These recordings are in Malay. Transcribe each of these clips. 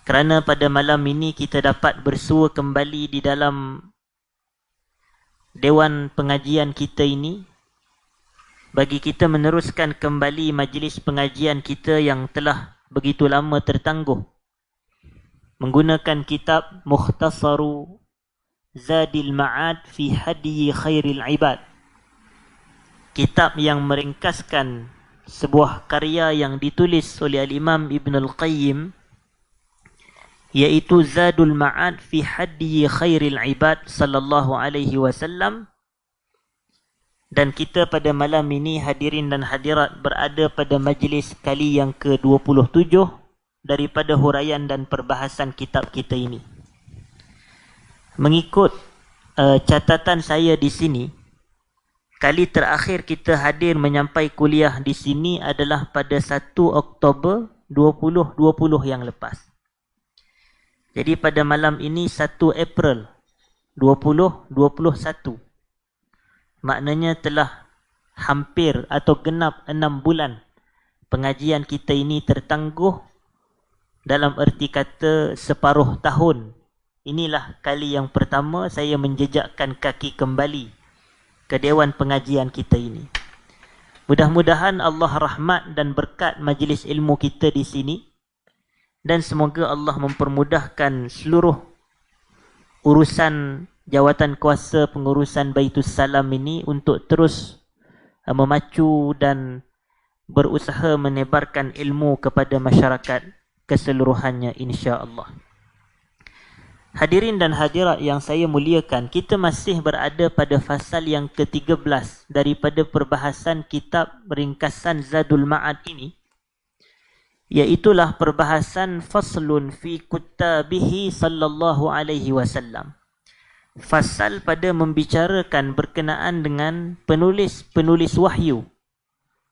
kerana pada malam ini kita dapat bersua kembali di dalam dewan pengajian kita ini, bagi kita meneruskan kembali majlis pengajian kita yang telah begitu lama tertangguh, menggunakan kitab Mukhtasaru Zadil Ma'ad fi Hadyi Khairil Ibad, kitab yang meringkaskan sebuah karya yang ditulis oleh Al-Imam Ibn Al-Qayyim, iaitu Zadul Ma'ad fi Hadyi Khairil Ibad sallallahu alaihi wasallam. Dan kita pada malam ini, hadirin dan hadirat, berada pada majlis kali yang ke-27 daripada huraian dan perbahasan kitab kita ini. Mengikut catatan saya di sini, kali terakhir kita hadir menyampai kuliah di sini adalah pada 1 Oktober 2020 yang lepas. Jadi pada malam ini 1 April 2021. Maknanya telah hampir atau genap 6 bulan pengajian kita ini tertangguh, dalam erti kata separuh tahun. Inilah kali yang pertama saya menjejakkan kaki kembali ke dewan pengajian kita ini. Mudah-mudahan Allah rahmat dan berkat majlis ilmu kita di sini, dan semoga Allah mempermudahkan seluruh urusan jawatan kuasa pengurusan Baitus Salam ini untuk terus memacu dan berusaha menebarkan ilmu kepada masyarakat keseluruhannya, insya-Allah. Hadirin dan hadirat yang saya muliakan, kita masih berada pada fasal yang ke-13 daripada perbahasan kitab ringkasan Zadul Ma'ad ini, iaitulah perbahasan faslun fi kuttabihi sallallahu alaihi wasallam. Fasal pada membicarakan berkenaan dengan penulis-penulis wahyu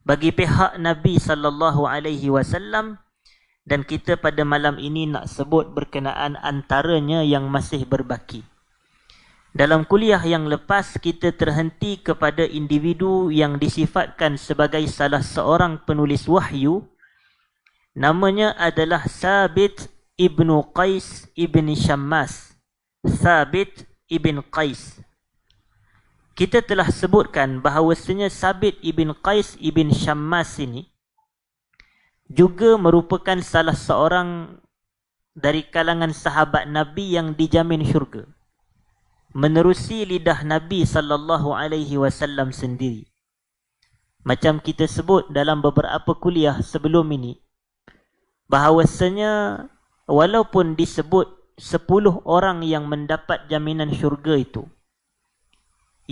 bagi pihak Nabi sallallahu alaihi wasallam, dan kita pada malam ini nak sebut berkenaan antaranya yang masih berbaki. Dalam kuliah yang lepas kita terhenti kepada individu yang disifatkan sebagai salah seorang penulis wahyu. Namanya adalah Thabit ibnu Qais ibn Syammas. Thabit ibn Qais. Kita telah sebutkan bahawasanya Thabit ibn Qais ibn Syammas ini juga merupakan salah seorang dari kalangan sahabat Nabi yang dijamin syurga, menerusi lidah Nabi sallallahu alaihi wasallam sendiri. Macam kita sebut dalam beberapa kuliah sebelum ini, bahawasanya walaupun disebut 10 orang yang mendapat jaminan syurga itu,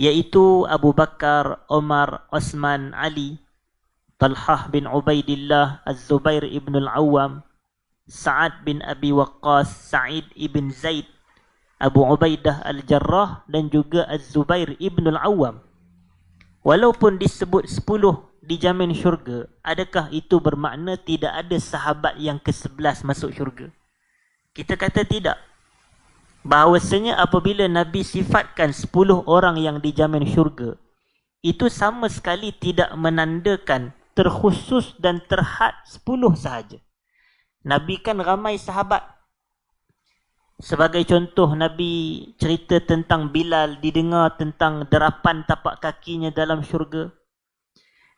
iaitu Abu Bakar, Umar, Osman, Ali, Talhah bin Ubaidillah, Az-Zubair ibn al-Awwam, Sa'ad bin Abi Waqqas, Sa'id ibn Zaid, Abu Ubaidah al-Jarrah, dan juga Az-Zubair ibn al-Awwam. Walaupun disebut 10 dijamin syurga, adakah itu bermakna tidak ada sahabat yang ke-11 masuk syurga? Kita kata tidak. Bahawasanya apabila Nabi sifatkan 10 orang yang dijamin syurga, itu sama sekali tidak menandakan terkhusus dan terhad 10 sahaja. Nabi kan ramai sahabat. Sebagai contoh, Nabi cerita tentang Bilal, didengar tentang derapan tapak kakinya dalam syurga.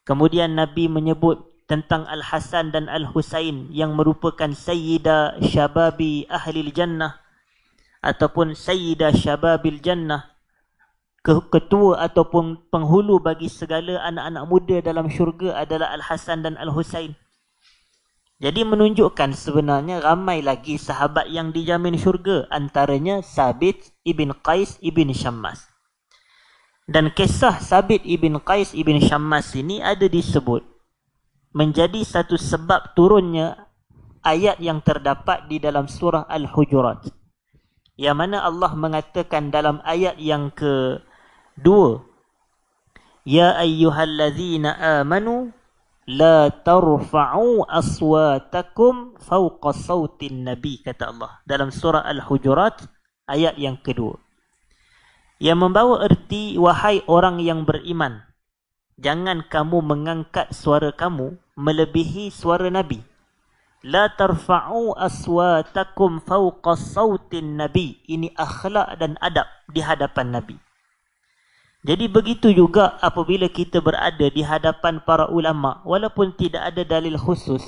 Kemudian Nabi menyebut tentang Al-Hasan dan Al-Husain yang merupakan Sayyida Syababi Ahlil Jannah ataupun Sayyida Syababil Jannah, ketua ataupun penghulu bagi segala anak-anak muda dalam syurga adalah Al-Hasan dan Al-Husain. Jadi menunjukkan sebenarnya ramai lagi sahabat yang dijamin syurga, antaranya Thabit ibn Qais ibn Syammas. Dan kisah Thabit ibn Qais ibn Syammas ini ada disebut menjadi satu sebab turunnya ayat yang terdapat di dalam surah Al-Hujurat, yang mana Allah mengatakan dalam ayat yang ke-2, Ya ayyuhallazina amanu la tarfa'u aswatakum fawqa sawtin nabi, kata Allah dalam surah Al-Hujurat ayat yang kedua, yang membawa erti, wahai orang yang beriman, jangan kamu mengangkat suara kamu melebihi suara Nabi. La tarfa'u aswatakum fawqa sautin nabi. Ini akhlak dan adab di hadapan Nabi. Jadi begitu juga apabila kita berada di hadapan para ulama, walaupun tidak ada dalil khusus,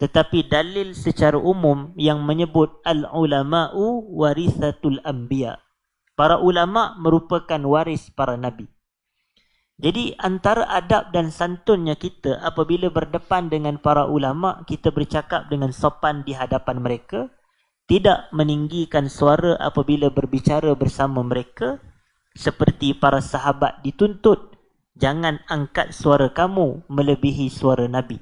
tetapi dalil secara umum yang menyebut al-ulama'u warithatul anbiya. Para ulama merupakan waris para nabi. Jadi antara adab dan santunnya kita apabila berdepan dengan para ulama, kita bercakap dengan sopan di hadapan mereka, tidak meninggikan suara apabila berbicara bersama mereka, seperti para sahabat dituntut, jangan angkat suara kamu melebihi suara Nabi.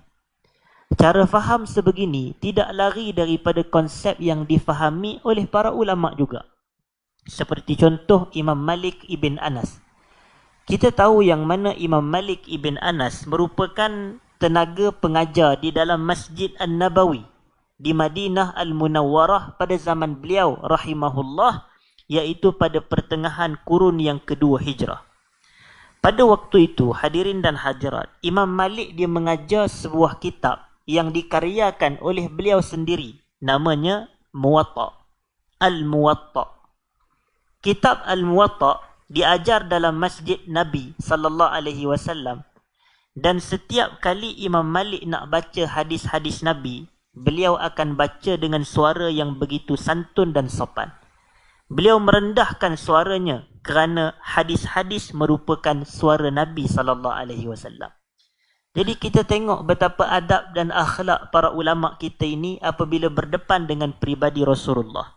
Cara faham sebegini tidak lari daripada konsep yang difahami oleh para ulama juga. Seperti contoh Imam Malik ibn Anas. Kita tahu yang mana Imam Malik ibn Anas merupakan tenaga pengajar di dalam Masjid An-Nabawi di Madinah Al-Munawwarah pada zaman beliau rahimahullah, iaitu pada pertengahan kurun yang kedua hijrah. Pada waktu itu, hadirin dan hadirat, Imam Malik dia mengajar sebuah kitab yang dikaryakan oleh beliau sendiri, namanya Muwatta. Al-Muwatta. Kitab Al-Muwatta diajar dalam Masjid Nabi sallallahu alaihi wasallam, dan setiap kali Imam Malik nak baca hadis-hadis Nabi, beliau akan baca dengan suara yang begitu santun dan sopan. Beliau merendahkan suaranya kerana hadis-hadis merupakan suara Nabi sallallahu alaihi wasallam. Jadi kita tengok betapa adab dan akhlak para ulama kita ini apabila berdepan dengan pribadi Rasulullah.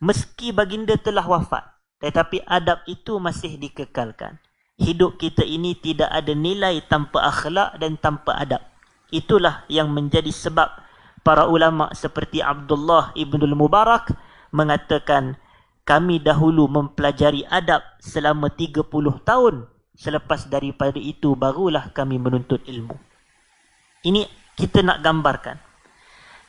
Meski baginda telah wafat, tetapi adab itu masih dikekalkan. Hidup kita ini tidak ada nilai tanpa akhlak dan tanpa adab. Itulah yang menjadi sebab para ulama seperti Abdullah ibn al-Mubarak mengatakan, kami dahulu mempelajari adab selama 30 tahun. Selepas daripada itu barulah kami menuntut ilmu. Ini kita nak gambarkan.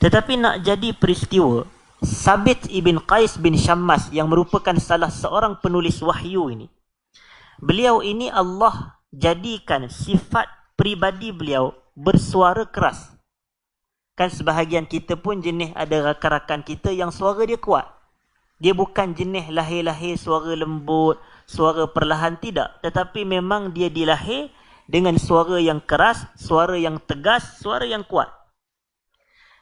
Tetapi nak jadi peristiwa, Sabit ibn Qais bin Syammas yang merupakan salah seorang penulis wahyu ini, beliau ini Allah jadikan sifat pribadi beliau bersuara keras. Kan sebahagian kita pun jenis ada rakan-rakan kita yang suara dia kuat. Dia bukan jenis lahir-lahir suara lembut, suara perlahan, tidak. Tetapi memang dia dilahir dengan suara yang keras, suara yang tegas, suara yang kuat.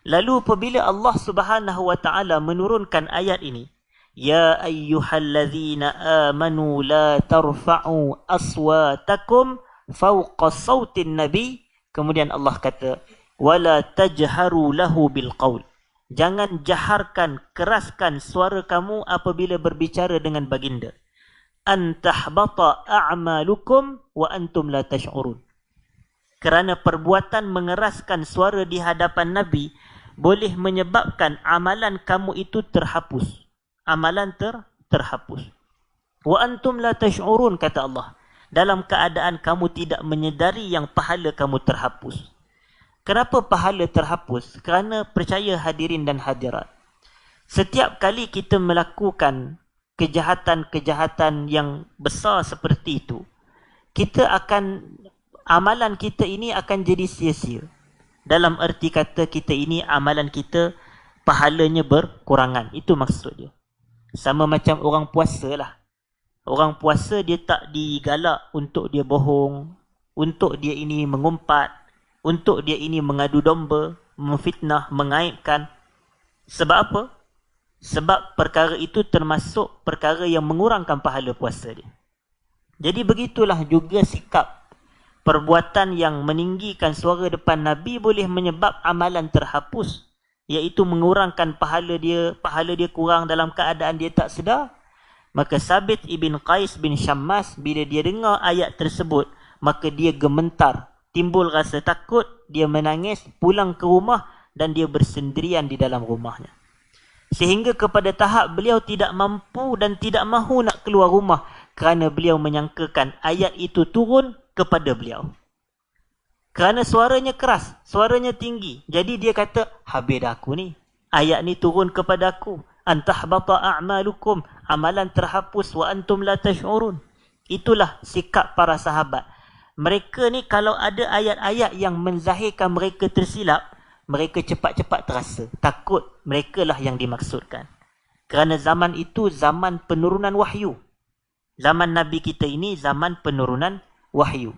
Lalu apabila Allah Subhanahu wa taala menurunkan ayat ini, ya ayyuhallazina amanu la tarfa'u aswatakum fawqa sautin nabi, kemudian Allah kata wala tajharu lahu bil qaul, jangan jaharkan, keraskan suara kamu apabila berbicara dengan baginda, an tahbata a'malukum wa antum la tash'urun. Kerana perbuatan mengeraskan suara di hadapan Nabi boleh menyebabkan amalan kamu itu terhapus. Amalan terhapus. Wa antum la tash'urun, kata Allah, dalam keadaan kamu tidak menyedari yang pahala kamu terhapus. Kenapa pahala terhapus? Kerana percaya hadirin dan hadirat, setiap kali kita melakukan kejahatan-kejahatan yang besar seperti itu, amalan kita ini akan jadi sia-sia. Dalam erti kata kita ini, amalan kita pahalanya berkurangan. Itu maksud dia. Sama macam orang puasa lah. Orang puasa dia tak digalak untuk dia bohong, untuk dia ini mengumpat, untuk dia ini mengadu domba, memfitnah, mengaibkan. Sebab apa? Sebab perkara itu termasuk perkara yang mengurangkan pahala puasa dia. Jadi begitulah juga sikap. Perbuatan yang meninggikan suara depan Nabi boleh menyebab amalan terhapus, iaitu mengurangkan pahala dia kurang dalam keadaan dia tak sedar. Maka Sabit ibn Qais bin Syammas, bila dia dengar ayat tersebut, maka dia gementar, timbul rasa takut, dia menangis, pulang ke rumah dan dia bersendirian di dalam rumahnya. Sehingga kepada tahap beliau tidak mampu dan tidak mahu nak keluar rumah kerana beliau menyangkakan ayat itu turun kepada beliau. Kerana suaranya keras, suaranya tinggi. Jadi dia kata, habis dah aku ni. Ayat ni turun kepada aku. Antahbata a'malukum, amalan terhapus, wa antum la tash'urun. Itulah sikap para sahabat. Mereka ni kalau ada ayat-ayat yang menzahirkan mereka tersilap, mereka cepat-cepat terasa. Takut mereka lah yang dimaksudkan. Kerana zaman itu zaman penurunan wahyu. Zaman Nabi kita ini zaman penurunan wahyu.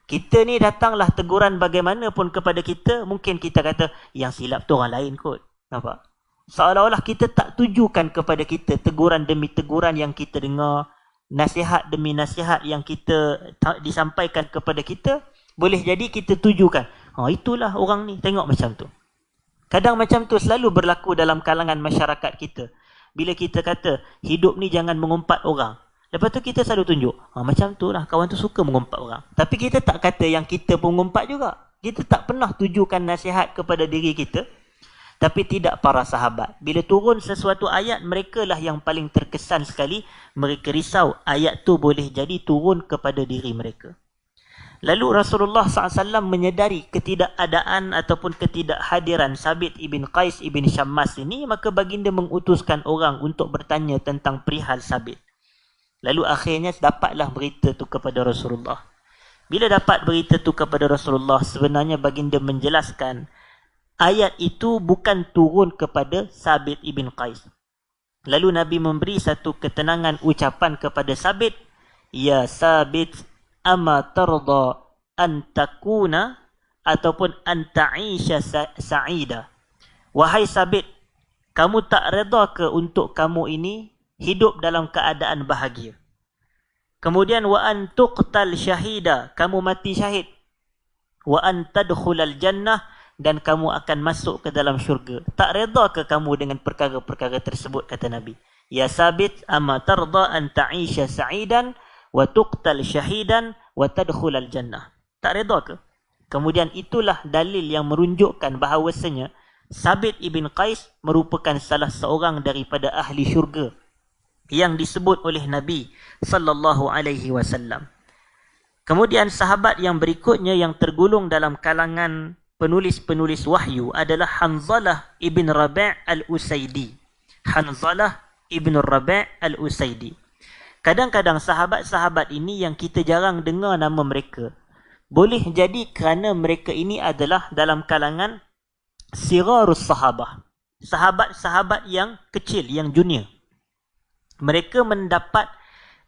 Kita ni datanglah teguran bagaimanapun kepada kita, mungkin kita kata, yang silap tu orang lain kot. Nampak? Seolah-olah kita tak tujukan kepada kita teguran demi teguran yang kita dengar, nasihat demi nasihat yang kita disampaikan kepada kita, boleh jadi kita tujukan, itulah orang ni, tengok macam tu. Kadang macam tu selalu berlaku dalam kalangan masyarakat kita. Bila kita kata, hidup ni jangan mengumpat orang. Lepas tu kita selalu tunjuk, macam tu lah, kawan tu suka mengumpat orang. Tapi kita tak kata yang kita pun mengumpat juga. Kita tak pernah tujukan nasihat kepada diri kita. Tapi tidak para sahabat. Bila turun sesuatu ayat, mereka lah yang paling terkesan sekali. Mereka risau ayat tu boleh jadi turun kepada diri mereka. Lalu Rasulullah SAW menyedari ketidakadaan ataupun ketidakhadiran Sabit ibn Qais ibn Syammas ini, maka baginda mengutuskan orang untuk bertanya tentang perihal Sabit. Lalu akhirnya dapatlah berita tu kepada Rasulullah. Bila dapat berita tu kepada Rasulullah, sebenarnya baginda menjelaskan ayat itu bukan turun kepada Sabit ibn Qais. Lalu Nabi memberi satu ketenangan ucapan kepada Sabit, ya Sabit, ama tarda an takuna ataupun an ta'isha sa'ida. Wahai Sabit, kamu tak reda ke untuk kamu ini hidup dalam keadaan bahagia? Kemudian wa an tuqtal syahida, kamu mati syahid. Wa an tadkhulal jannah, dan kamu akan masuk ke dalam syurga. Tak reda ke kamu dengan perkara-perkara tersebut, kata Nabi. Ya Sabit, amma tarda an ta'isha sa'idan wa tuqtal syahidan wa tadkhulal jannah. Tak reda ke? Kemudian itulah dalil yang merunjukkan bahawasanya Sabit ibn Qais merupakan salah seorang daripada ahli syurga yang disebut oleh Nabi sallallahu alaihi wasallam. Kemudian sahabat yang berikutnya yang tergolong dalam kalangan penulis-penulis wahyu adalah Hanzalah ibn Rabi' al-Usaidi. Hanzalah ibn Rabi' al-Usaidi. Kadang-kadang sahabat-sahabat ini yang kita jarang dengar nama mereka. Boleh jadi kerana mereka ini adalah dalam kalangan sirarus sahabah. Sahabat-sahabat yang kecil, yang junior. Mereka mendapat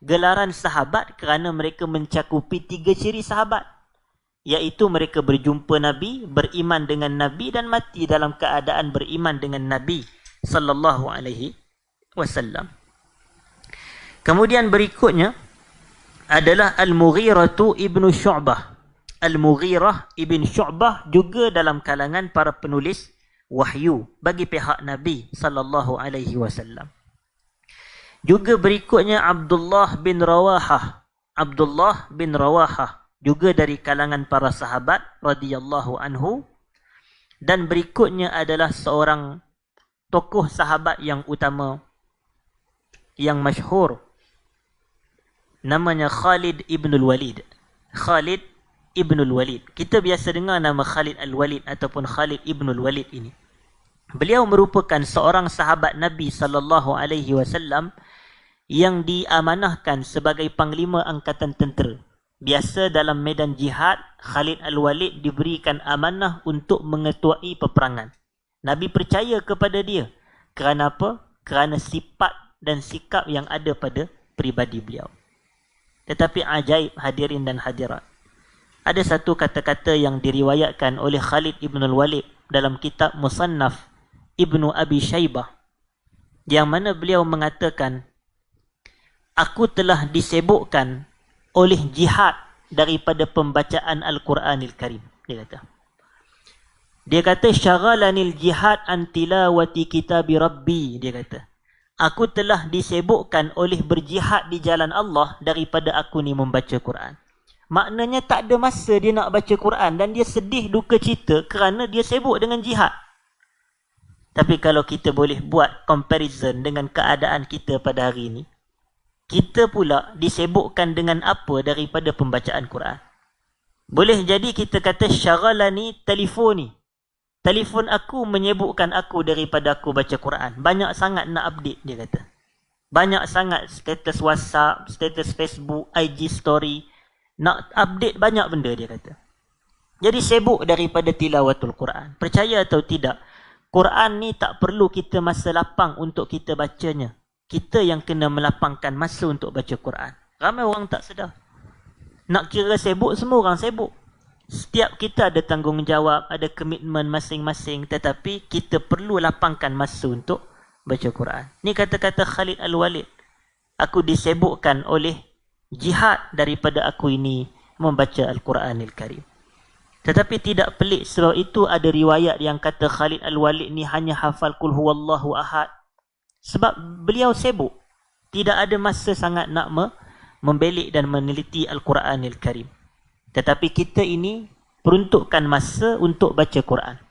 gelaran sahabat kerana mereka mencakupi 3 ciri sahabat. Iaitu mereka berjumpa Nabi, beriman dengan Nabi dan mati dalam keadaan beriman dengan Nabi sallallahu alaihi wasallam. Kemudian berikutnya adalah Al-Mughirah ibn Syu'bah. Al-Mughirah ibn Syu'bah juga dalam kalangan para penulis wahyu bagi pihak Nabi sallallahu alaihi wasallam. Juga berikutnya Abdullah bin Rawahah. Abdullah bin Rawahah juga dari kalangan para sahabat radhiyallahu anhu. Dan berikutnya adalah seorang tokoh sahabat yang utama, yang masyhur, namanya Khalid ibn al-Walid. Khalid ibn al-Walid. Kita biasa dengar nama Khalid al-Walid ataupun Khalid ibn al-Walid ini. Beliau merupakan seorang sahabat Nabi sallallahu alaihi wasallam yang diamanahkan sebagai panglima angkatan tentera. Biasa dalam medan jihad, Khalid al-Walid diberikan amanah untuk mengetuai peperangan. Nabi percaya kepada dia. Kerana apa? Kerana sifat dan sikap yang ada pada pribadi beliau. Tetapi ajaib hadirin dan hadirat, ada satu kata-kata yang diriwayatkan oleh Khalid ibn al-Walid dalam kitab Musannaf Ibnu Abi Shaybah, yang mana beliau mengatakan, aku telah disibukkan oleh jihad daripada pembacaan Al-Quranil Karim. Dia kata syaghalanil jihad an tilawati kitabi rabbi. Dia kata, aku telah disibukkan oleh berjihad di jalan Allah daripada aku ni membaca Quran. Maknanya tak ada masa dia nak baca Quran dan dia sedih duka cita kerana dia sibuk dengan jihad. Tapi kalau kita boleh buat comparison dengan keadaan kita pada hari ini, kita pula disibukkan dengan apa daripada pembacaan Quran. Boleh jadi kita kata syaghalani telefoni. Telefon aku menyibukkan aku daripada aku baca Quran. Banyak sangat nak update, dia kata. Banyak sangat status WhatsApp, status Facebook, IG story. Nak update banyak benda, dia kata. Jadi sibuk daripada tilawatul Quran. Percaya atau tidak, Quran ni tak perlu kita masa lapang untuk kita bacanya. Kita yang kena melapangkan masa untuk baca Quran. Ramai orang tak sedar. Nak kira sibuk, semua orang sibuk. Setiap kita ada tanggungjawab, ada komitmen masing-masing, tetapi kita perlu lapangkan masa untuk baca Quran. Ni kata-kata Khalid Al-Walid. Aku disibukkan oleh jihad daripada aku ini membaca Al-Quranil Karim. Tetapi tidak pelik, sebab itu ada riwayat yang kata Khalid Al-Walid ni hanya hafal Qul Huwallahu Ahad. Sebab beliau sibuk. Tidak ada masa sangat nak membelik dan meneliti Al-Quranil Karim. Tetapi kita ini peruntukkan masa untuk baca Quran.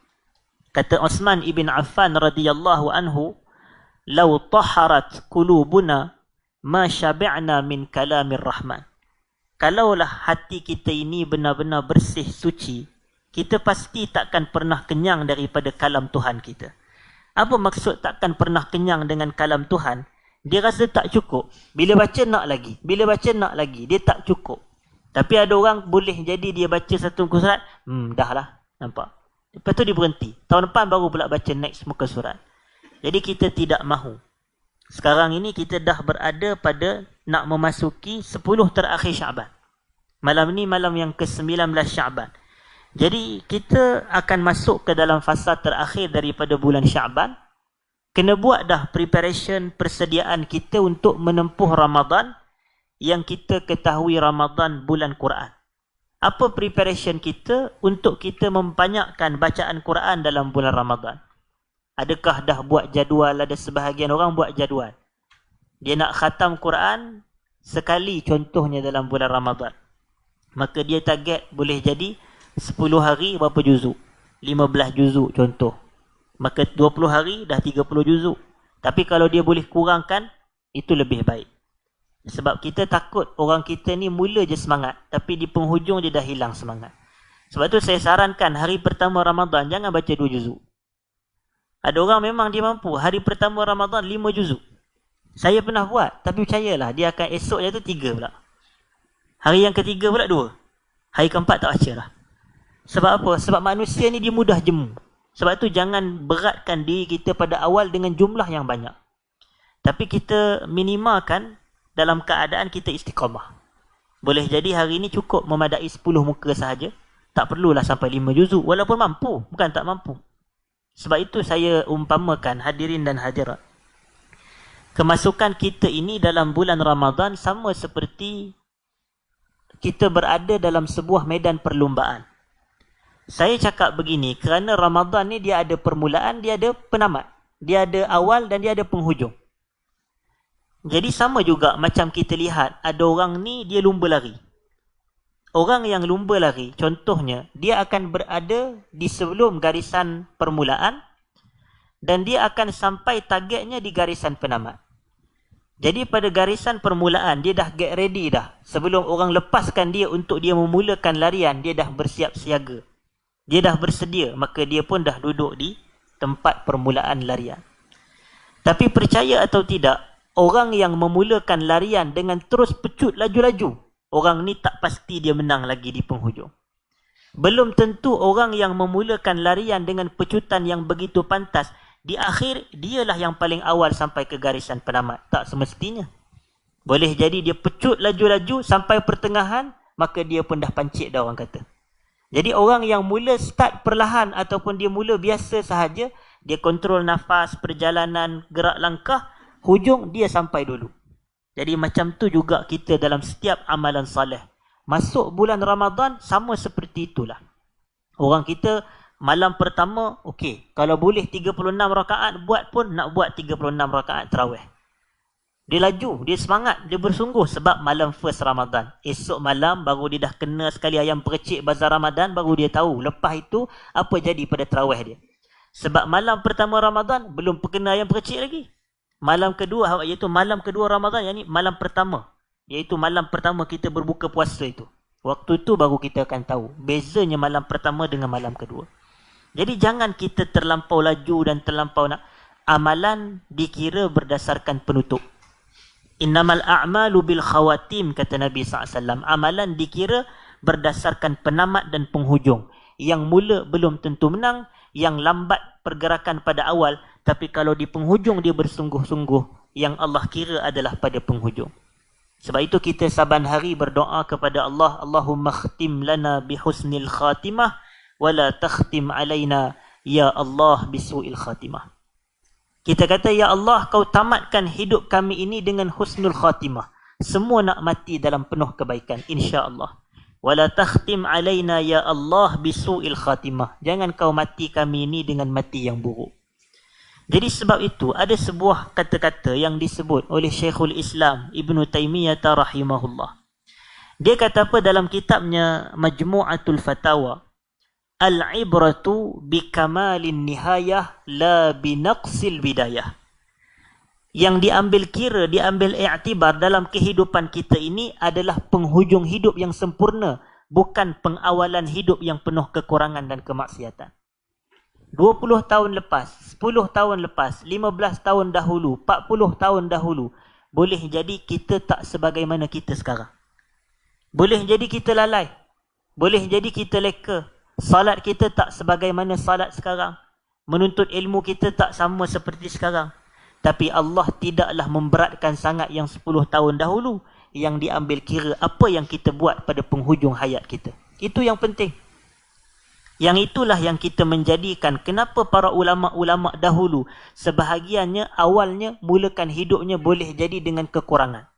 Kata Uthman ibn Affan radhiyallahu anhu, "Law taharat qulubuna ma syabi'na min kalamir rahman." Kalaulah hati kita ini benar-benar bersih, suci, kita pasti takkan pernah kenyang daripada kalam Tuhan kita. Apa maksud takkan pernah kenyang dengan kalam Tuhan? Dia rasa tak cukup. Bila baca nak lagi. Bila baca nak lagi. Dia tak cukup. Tapi ada orang boleh jadi dia baca satu muka surat, dah lah. Nampak? Lepas tu dia berhenti. Tahun depan baru pula baca next muka surat. Jadi kita tidak mahu. Sekarang ini kita dah berada pada nak memasuki 10 terakhir Syaban. Malam ni malam yang ke-19 Syaban. Jadi kita akan masuk ke dalam fasa terakhir daripada bulan Syaban. Kena buat dah preparation, persediaan kita untuk menempuh Ramadan yang kita ketahui Ramadan bulan Quran. Apa preparation kita untuk kita membanyakkan bacaan Quran dalam bulan Ramadan? Adakah dah buat jadual? Ada sebahagian orang buat jadual. Dia nak khatam Quran sekali contohnya dalam bulan Ramadan. Maka dia target boleh jadi 10 hari berapa juzuk? 15 juzuk contoh. Maka 20 hari dah 30 juzuk. Tapi kalau dia boleh kurangkan, itu lebih baik. Sebab kita takut orang kita ni mula je semangat, tapi di penghujung dia dah hilang semangat. Sebab tu saya sarankan hari pertama Ramadan jangan baca 2 juzuk. Ada orang memang dia mampu hari pertama Ramadan 5 juzuk. Saya pernah buat, tapi percayalah dia akan esoknya tu 3 pula. Hari yang ketiga pula 2. Hari keempat tak baca lah. Sebab apa? Sebab manusia ni dia mudah jemu. Sebab tu jangan beratkan diri kita pada awal dengan jumlah yang banyak. Tapi kita minimalkan dalam keadaan kita istiqamah. Boleh jadi hari ini cukup memadai 10 muka sahaja. Tak perlulah sampai 5 juzuk. Walaupun mampu, bukan tak mampu. Sebab itu saya umpamakan hadirin dan hadirat. Kemasukan kita ini dalam bulan Ramadan sama seperti kita berada dalam sebuah medan perlumbaan. Saya cakap begini kerana Ramadan ni dia ada permulaan, dia ada penamat. Dia ada awal dan dia ada penghujung. Jadi sama juga macam kita lihat ada orang ni dia lumba lari. Orang yang lumba lari, contohnya, dia akan berada di sebelum garisan permulaan dan dia akan sampai targetnya di garisan penamat. Jadi pada garisan permulaan, dia dah get ready dah. Sebelum orang lepaskan dia untuk dia memulakan larian, dia dah bersiap siaga. Dia dah bersedia, maka dia pun dah duduk di tempat permulaan larian. Tapi percaya atau tidak, orang yang memulakan larian dengan terus pecut laju-laju, orang ni tak pasti dia menang lagi di penghujung. Belum tentu orang yang memulakan larian dengan pecutan yang begitu pantas, di akhir dialah yang paling awal sampai ke garisan penamat. Tak semestinya. Boleh jadi dia pecut laju-laju sampai pertengahan, maka dia pun dah pancit dah orang kata. Jadi orang yang mula start perlahan ataupun dia mula biasa sahaja, dia kontrol nafas, perjalanan, gerak langkah, hujung dia sampai dulu. Jadi macam tu juga kita dalam setiap amalan soleh. Masuk bulan Ramadan sama seperti itulah. Orang kita malam pertama, okey, kalau boleh 36 rakaat buat pun nak buat 36 rakaat tarawih. Dia laju, dia semangat, dia bersungguh sebab malam first Ramadan. Esok malam baru dia dah kena sekali ayam percik bazar Ramadan, baru dia tahu lepas itu apa jadi pada tarawih dia. Sebab malam pertama Ramadan belum kena ayam percik lagi. Malam kedua, iaitu malam kedua Ramadan, yang ni malam pertama. Iaitu malam pertama kita berbuka puasa itu. Waktu itu baru kita akan tahu bezanya malam pertama dengan malam kedua. Jadi jangan kita terlampau laju dan terlampau nak. Amalan dikira berdasarkan penutup. Innamal a'malu bil khawatim, kata Nabi SAW. Amalan dikira berdasarkan penamat dan penghujung. Yang mula belum tentu menang, yang lambat pergerakan pada awal, tapi kalau di penghujung dia bersungguh-sungguh, yang Allah kira adalah pada penghujung. Sebab itu kita saban hari berdoa kepada Allah, Allahumma khtim lana bihusnil khatimah, wala takhtim alaina ya Allah bisu'il khatimah. Kita kata, ya Allah, kau tamatkan hidup kami ini dengan husnul khatimah. Semua nak mati dalam penuh kebaikan, insya-Allah. Wala takhtim alaina ya Allah bisu'il khatimah. Jangan kau mati kami ini dengan mati yang buruk. Jadi sebab itu ada sebuah kata-kata yang disebut oleh Syekhul Islam Ibn Taymiyah rahimahullah. Dia kata apa dalam kitabnya Majmu'atul Fatawa? Al-ibratu bikamalin nihayah la binaqsil bidayah. Yang diambil kira, diambil i'tibar dalam kehidupan kita ini adalah penghujung hidup yang sempurna, bukan pengawalan hidup yang penuh kekurangan dan kemaksiatan. 20 tahun lepas, 10 tahun lepas, 15 tahun dahulu, 40 tahun dahulu, boleh jadi kita tak sebagaimana kita sekarang. Boleh jadi kita lalai, boleh jadi kita leka. Salat kita tak sebagaimana salat sekarang. Menuntut ilmu kita tak sama seperti sekarang. Tapi Allah tidaklah memberatkan sangat yang 10 tahun dahulu. Yang diambil kira apa yang kita buat pada penghujung hayat kita. Itu yang penting. Yang itulah yang kita menjadikan kenapa para ulama-ulama dahulu sebahagiannya awalnya mulakan hidupnya boleh jadi dengan kekurangan.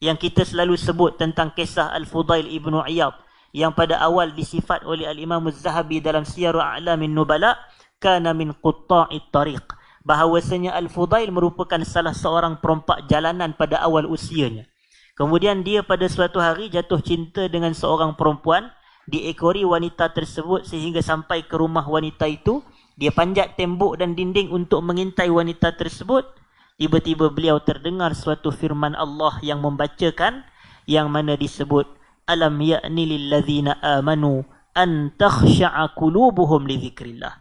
Yang kita selalu sebut tentang kisah Al-Fudail Ibn Iyad, yang pada awal disifat oleh Al-Imam Az-Zahabi dalam Siyar A'lamin Nubala, kana min qutta'it tariq, bahawasanya Al-Fudail merupakan salah seorang perompak jalanan pada awal usianya. Kemudian dia pada suatu hari jatuh cinta dengan seorang perempuan, diekori wanita tersebut sehingga sampai ke rumah wanita itu. Dia panjat tembok dan dinding untuk mengintai wanita tersebut. Tiba-tiba beliau terdengar suatu firman Allah yang membacakan, yang mana disebut, alam ya'ni lilladzina amanu an takhsha'a qulubuhum li dzikrillah.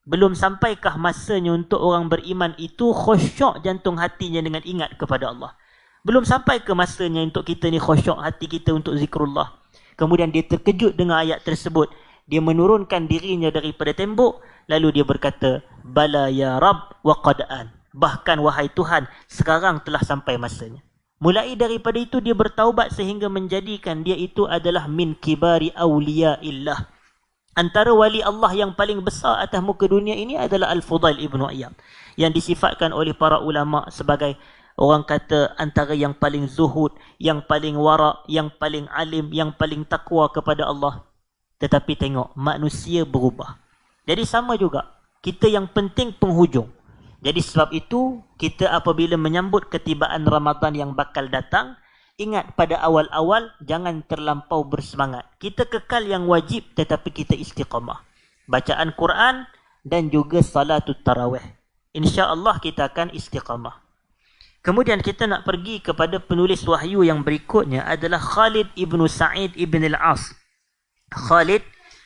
Belum sampaikah masanya untuk orang beriman itu khusyuk jantung hatinya dengan ingat kepada Allah? Belum sampai ke masanya untuk kita ni khusyuk hati kita untuk zikrullah. Kemudian dia terkejut dengan ayat tersebut. Dia menurunkan dirinya daripada tembok, lalu dia berkata, bala ya Rabb wa qad'an. Bahkan wahai Tuhan, sekarang telah sampai masanya. Mulai daripada itu dia bertaubat sehingga menjadikan dia itu adalah min kibari awliyaillah. Antara wali Allah yang paling besar atas muka dunia ini adalah Al-Fudail Ibn Iyad, yang disifatkan oleh para ulama sebagai orang kata antara yang paling zuhud, yang paling wara', yang paling alim, yang paling takwa kepada Allah. Tetapi tengok, manusia berubah. Jadi sama juga, kita yang penting penghujung. Jadi sebab itu, kita apabila menyambut ketibaan Ramadan yang bakal datang, ingat pada awal-awal jangan terlampau bersemangat. Kita kekal yang wajib tetapi kita istiqamah. Bacaan Quran dan juga salatut tarawih. InsyaAllah kita akan istiqamah. Kemudian kita nak pergi kepada penulis wahyu yang berikutnya adalah Khalid ibn Sa'id ibn al-As. Khalid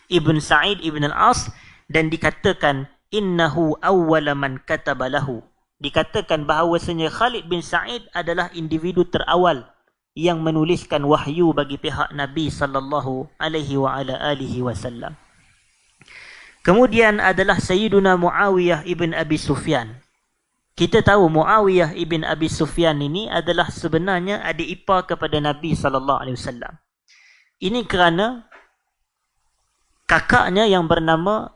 ibn Sa'id ibn al-As, dan dikatakan innahu awwala man kataba lahu. Dikatakan bahawasanya Khalid bin Sa'id adalah individu terawal yang menuliskan wahyu bagi pihak Nabi sallallahu alaihi wa ala alihi wasallam. Kemudian adalah Sayyiduna Muawiyah ibn Abi Sufyan. Kita tahu Muawiyah ibn Abi Sufyan ini adalah sebenarnya adik ipar kepada Nabi sallallahu alaihi wasallam. Ini kerana kakaknya yang bernama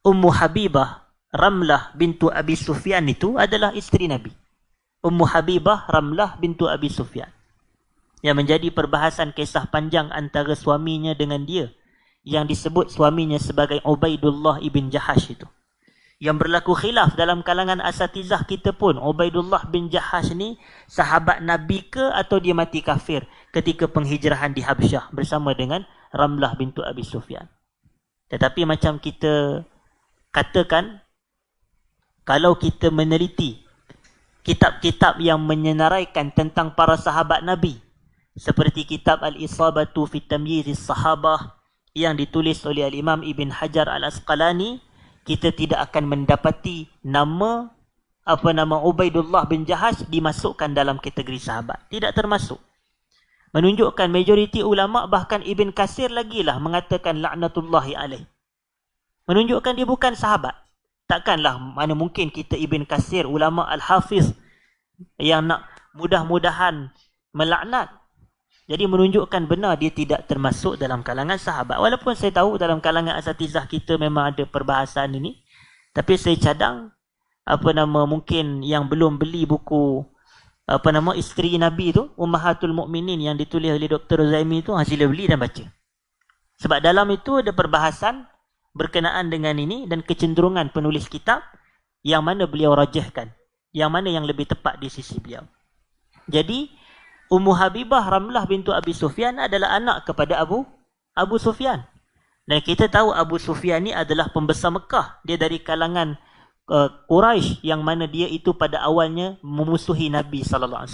Ummu Habibah Ramlah bintu Abi Sufyan itu adalah isteri Nabi. Ummu Habibah Ramlah bintu Abi Sufyan, yang menjadi perbahasan kisah panjang antara suaminya dengan dia, yang disebut suaminya sebagai Ubaidullah ibn Jahash itu. Yang berlaku khilaf dalam kalangan asatizah kita pun, Ubaidullah bin Jahash ni sahabat Nabi ke atau dia mati kafir ketika penghijrahan di Habsyah bersama dengan Ramlah bintu Abi Sufyan. Tetapi macam kita katakan, kalau kita meneliti kitab-kitab yang menyenaraikan tentang para sahabat Nabi, seperti kitab Al-Isabatu fi Tamyizis Sahabah yang ditulis oleh Al-Imam Ibn Hajar Al-Asqalani, kita tidak akan mendapati nama Ubaidullah bin Jahash dimasukkan dalam kategori sahabat. Tidak termasuk. Menunjukkan majoriti ulama, bahkan Ibn Katsir lagi lah mengatakan laknatullahi alaih. Menunjukkan dia bukan sahabat. Takkanlah mana mungkin kita Ibn Katsir, ulama Al-Hafiz, yang nak mudah-mudahan melaknat. Jadi menunjukkan benar dia tidak termasuk dalam kalangan sahabat. Walaupun saya tahu dalam kalangan asatizah kita memang ada perbahasan ini. Tapi saya cadang, mungkin yang belum beli buku isteri Nabi tu, Ummahatul Mukminin yang ditulis oleh Dr. Zaimi tu, sila beli dan baca. Sebab dalam itu ada perbahasan berkenaan dengan ini dan kecenderungan penulis kitab yang mana beliau rajahkan, yang mana yang lebih tepat di sisi beliau. Jadi Ummu Habibah Ramlah bintu Abi Sufyan adalah anak kepada Abu Sufyan. Dan kita tahu Abu Sufyan ni adalah pembesar Mekah. Dia dari kalangan Quraisy yang mana dia itu pada awalnya memusuhi Nabi SAW.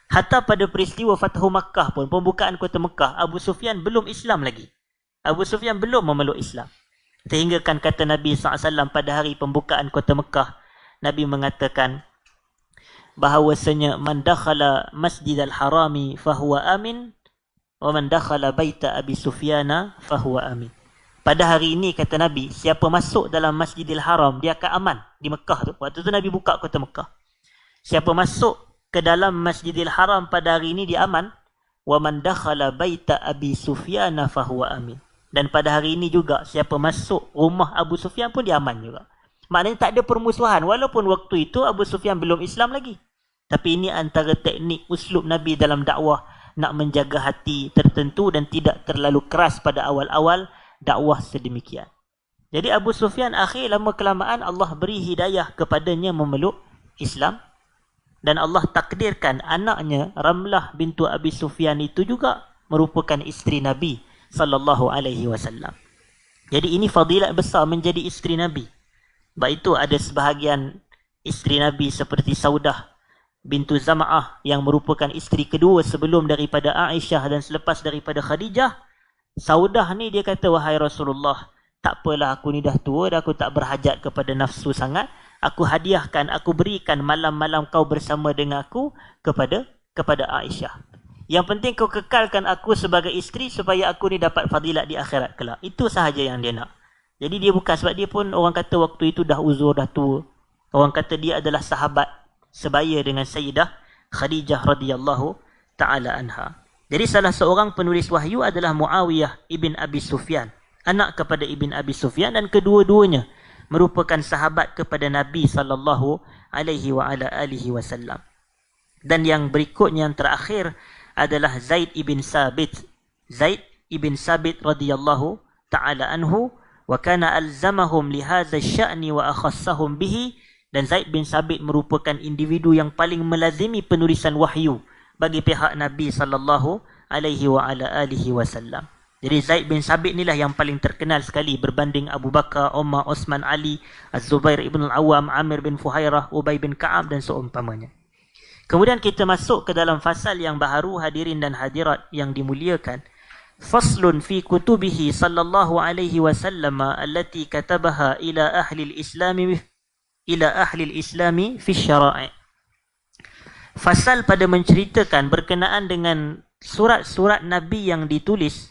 Hatta pada peristiwa Fathu Makkah pun, pembukaan kota Mekah, Abu Sufyan belum Islam lagi. Abu Sufyan belum memeluk Islam. Sehingga kan kata Nabi SAW pada hari pembukaan kota Mekah, Nabi mengatakan bahawasanya man dakhala masjidal harami fahuwa amin wa man dakhala baita Abi Sufyana fahuwa amin. Pada hari ini kata Nabi, siapa masuk dalam Masjidil Haram, dia akan aman di Mekah tu. Waktu tu Nabi buka kota Mekah. Siapa masuk ke dalam Masjidil Haram pada hari ini dia aman. Wa man dakhala baita Abi Sufyan fahuwa amin. Dan pada hari ini juga siapa masuk rumah Abu Sufyan pun dia aman juga. Maknanya tak ada permusuhan walaupun waktu itu Abu Sufyan belum Islam lagi. Tapi ini antara teknik uslub Nabi dalam dakwah, nak menjaga hati tertentu dan tidak terlalu keras pada awal-awal dakwah sedemikian. Jadi Abu Sufyan akhir lama kelamaan Allah beri hidayah kepadanya memeluk Islam. Dan Allah takdirkan anaknya Ramlah bintu Abi Sufyan itu juga merupakan isteri Nabi SAW. Jadi ini fadilat besar menjadi isteri Nabi. Sebab itu ada sebahagian isteri Nabi seperti Saudah bintu Zam'ah yang merupakan isteri kedua sebelum daripada Aisyah dan selepas daripada Khadijah. Saudah ni dia kata, wahai Rasulullah, tak apalah aku ni dah tua, dah aku tak berhajat kepada nafsu sangat. Aku hadiahkan, aku berikan malam-malam kau bersama dengan aku kepada Aisyah. Yang penting kau kekalkan aku sebagai isteri supaya aku ni dapat fadilat di akhirat kelak. Itu sahaja yang dia nak. Jadi dia bukan, sebab dia pun orang kata waktu itu dah uzur, dah tua. Orang kata dia adalah sahabat sebaya dengan Sayyidah Khadijah radhiyallahu ta'ala anha. Jadi salah seorang penulis wahyu adalah Muawiyah ibn Abi Sufyan, anak kepada Ibn Abi Sufyan, dan kedua-duanya merupakan sahabat kepada Nabi SAW. Dan yang berikutnya, yang terakhir adalah Zaid ibn Sabit. Zaid ibn Sabit radhiyallahu ta'ala anhu, wa kana alzamahum lihadza sya'ni wa akhassahum bihi. Dan Zaid bin Sabit merupakan individu yang paling melazimi penulisan wahyu bagi pihak Nabi SAW. Jadi Zaid bin Sabit inilah yang paling terkenal sekali berbanding Abu Bakar, Umar, Osman, Ali, Az-Zubair ibn al-Awwam, Amir bin Fuhairah, Ubay bin Ka'ab dan seumpamanya. Kemudian kita masuk ke dalam fasal yang baharu, hadirin dan hadirat yang dimuliakan. Faslun fi kutubihi sallallahu alaihi wasallam allati katabaha ila ahli al-islami fi syara'i. Fasal pada menceritakan berkenaan dengan surat-surat Nabi yang ditulis,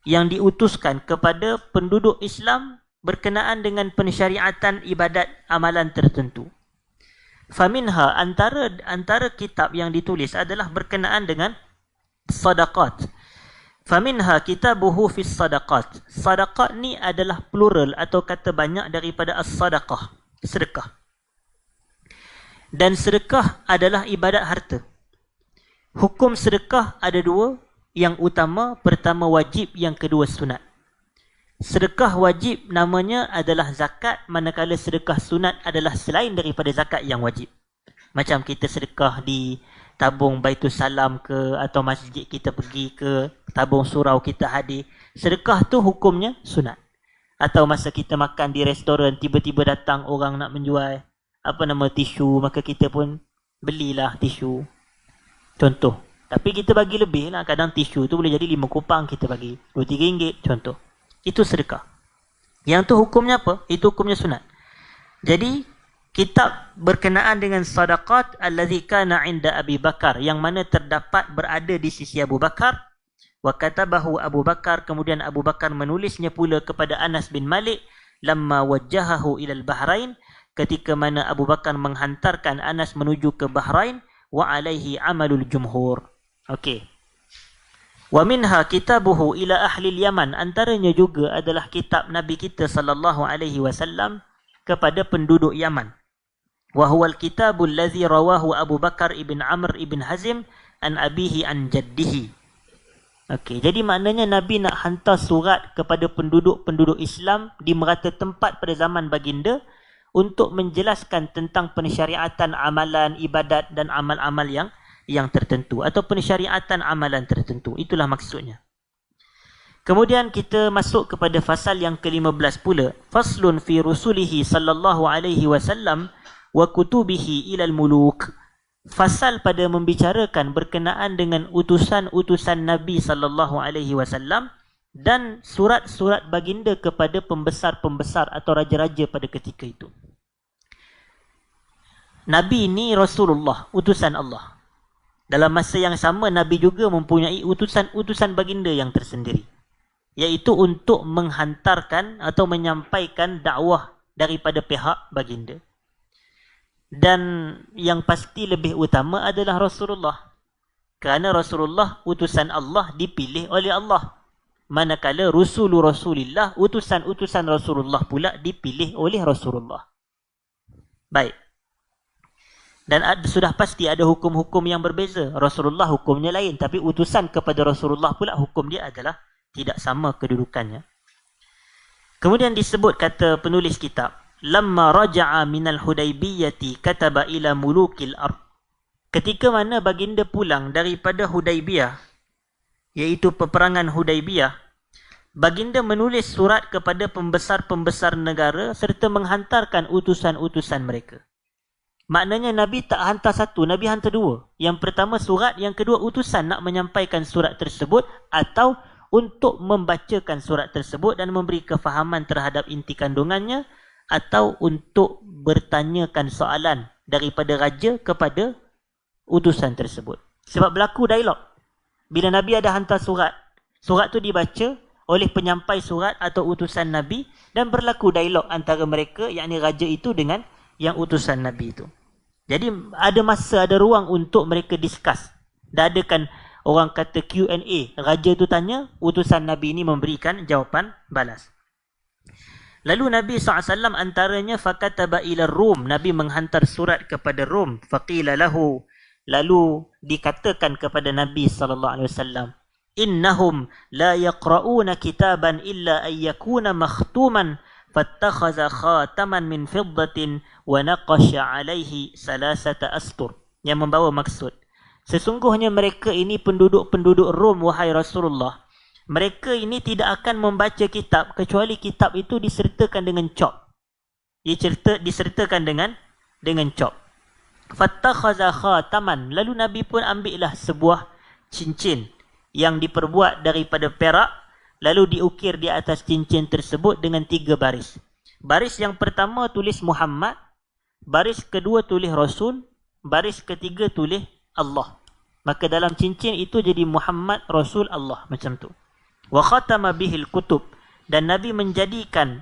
yang diutuskan kepada penduduk Islam berkenaan dengan pensyariatan ibadat amalan tertentu. Faminha, antara kitab yang ditulis adalah berkenaan dengan sadaqat. Faminha kitabuhu fis sadaqat. Sadaqat ni adalah plural atau kata banyak daripada as-sadaqah, sedekah. Dan sedekah adalah ibadat harta. Hukum sedekah ada dua. Yang utama, pertama wajib, yang kedua sunat. Sedekah wajib namanya adalah zakat, manakala sedekah sunat adalah selain daripada zakat yang wajib. Macam kita sedekah di tabung Baitul Salam ke, atau masjid kita pergi ke, tabung surau kita hadir. Sedekah tu hukumnya sunat. Atau masa kita makan di restoran, tiba-tiba datang orang nak menjual tisu, maka kita pun belilah tisu. Contoh. Tapi kita bagi lebih lah. Kadang tisu tu boleh jadi 5 kupang, kita bagi 2-3 ringgit. Contoh. Itu sedekah. Yang tu hukumnya apa? Itu hukumnya sunat. Jadi kitab berkenaan dengan sadaqat allazi kana 'inda Abi Bakar, yang mana terdapat berada di sisi Abu Bakar. Wa katabahu Abu Bakar, kemudian Abu Bakar menulisnya pula kepada Anas bin Malik lamma wajjahahu ila al-Bahrain, ketika mana Abu Bakar menghantarkan Anas menuju ke Bahrain. Wa alaihi amalul jumhur. Okey. Wa minha kitabuhu ila ahli Yaman, antaranya juga adalah kitab Nabi kita sallallahu alaihi wasallam kepada penduduk Yaman. Wa huwa al-kitabul ladzi rawahu Abu Bakar ibn Amr ibn Hazim an abihi an jaddihi. Okey, jadi maknanya Nabi nak hantar surat kepada penduduk-penduduk Islam di merata tempat pada zaman baginda untuk menjelaskan tentang pensyariatan amalan ibadat dan amal-amal yang tertentu, atau pensyariatan amalan tertentu. Itulah maksudnya. Kemudian kita masuk kepada fasal yang ke-15 pula. Faslun fi rusulihi sallallahu alaihi wasallam wa kutubihi ilal muluk. Fasal pada membicarakan berkenaan dengan utusan-utusan Nabi sallallahu alaihi wasallam dan surat-surat baginda kepada pembesar-pembesar atau raja-raja pada ketika itu. Nabi ini Rasulullah, utusan Allah. Dalam masa yang sama, Nabi juga mempunyai utusan-utusan baginda yang tersendiri, iaitu untuk menghantarkan atau menyampaikan dakwah daripada pihak baginda. Dan yang pasti lebih utama adalah Rasulullah, kerana Rasulullah utusan Allah dipilih oleh Allah, manakala Rasulullah, utusan-utusan Rasulullah pula dipilih oleh Rasulullah. Baik. Dan sudah pasti ada hukum-hukum yang berbeza. Rasulullah hukumnya lain, tapi utusan kepada Rasulullah pula hukum dia adalah tidak sama kedudukannya. Kemudian disebut kata penulis kitab, lamma raja'a minal Hudaybiyati kataba ila mulukil ard. Ketika mana baginda pulang daripada Hudaybiyah, iaitu peperangan Hudaybiyah, baginda menulis surat kepada pembesar-pembesar negara serta menghantarkan utusan-utusan mereka. Maknanya Nabi tak hantar satu, Nabi hantar dua. Yang pertama surat, yang kedua utusan nak menyampaikan surat tersebut atau untuk membacakan surat tersebut dan memberi kefahaman terhadap inti kandungannya, atau untuk bertanyakan soalan daripada raja kepada utusan tersebut. Sebab berlaku dialog. Bila Nabi ada hantar surat, surat tu dibaca oleh penyampai surat atau utusan Nabi dan berlaku dialog antara mereka, yakni raja itu dengan yang utusan Nabi itu. Jadi ada masa, ada ruang untuk mereka discuss. Dan adakan orang kata Q&A. Raja itu tanya, utusan Nabi ini memberikan jawapan balas. Lalu Nabi SAW antaranya fakataba ila Rum. Nabi menghantar surat kepada Rum. Faqila lahu. Lalu dikatakan kepada Nabi SAW, innahum la yaqra'una kitaban illa ayyakuna makhtuman fattakhaza khataman min fiddatin wa naqasha alaihi salasata astur. Yang membawa maksud, sesungguhnya mereka ini penduduk-penduduk Rom, wahai Rasulullah, mereka ini tidak akan membaca kitab kecuali kitab itu disertakan dengan cop. Disertakan dengan cop. Fattakhaza khataman. Lalu Nabi pun ambillah sebuah cincin yang diperbuat daripada perak, lalu diukir di atas cincin tersebut dengan 3 baris. Baris yang pertama tulis Muhammad, baris kedua tulis Rasul, baris ketiga tulis Allah. Maka dalam cincin itu jadi Muhammad, Rasul, Allah, macam tu. Wa khatama bihil kutub. Dan Nabi menjadikan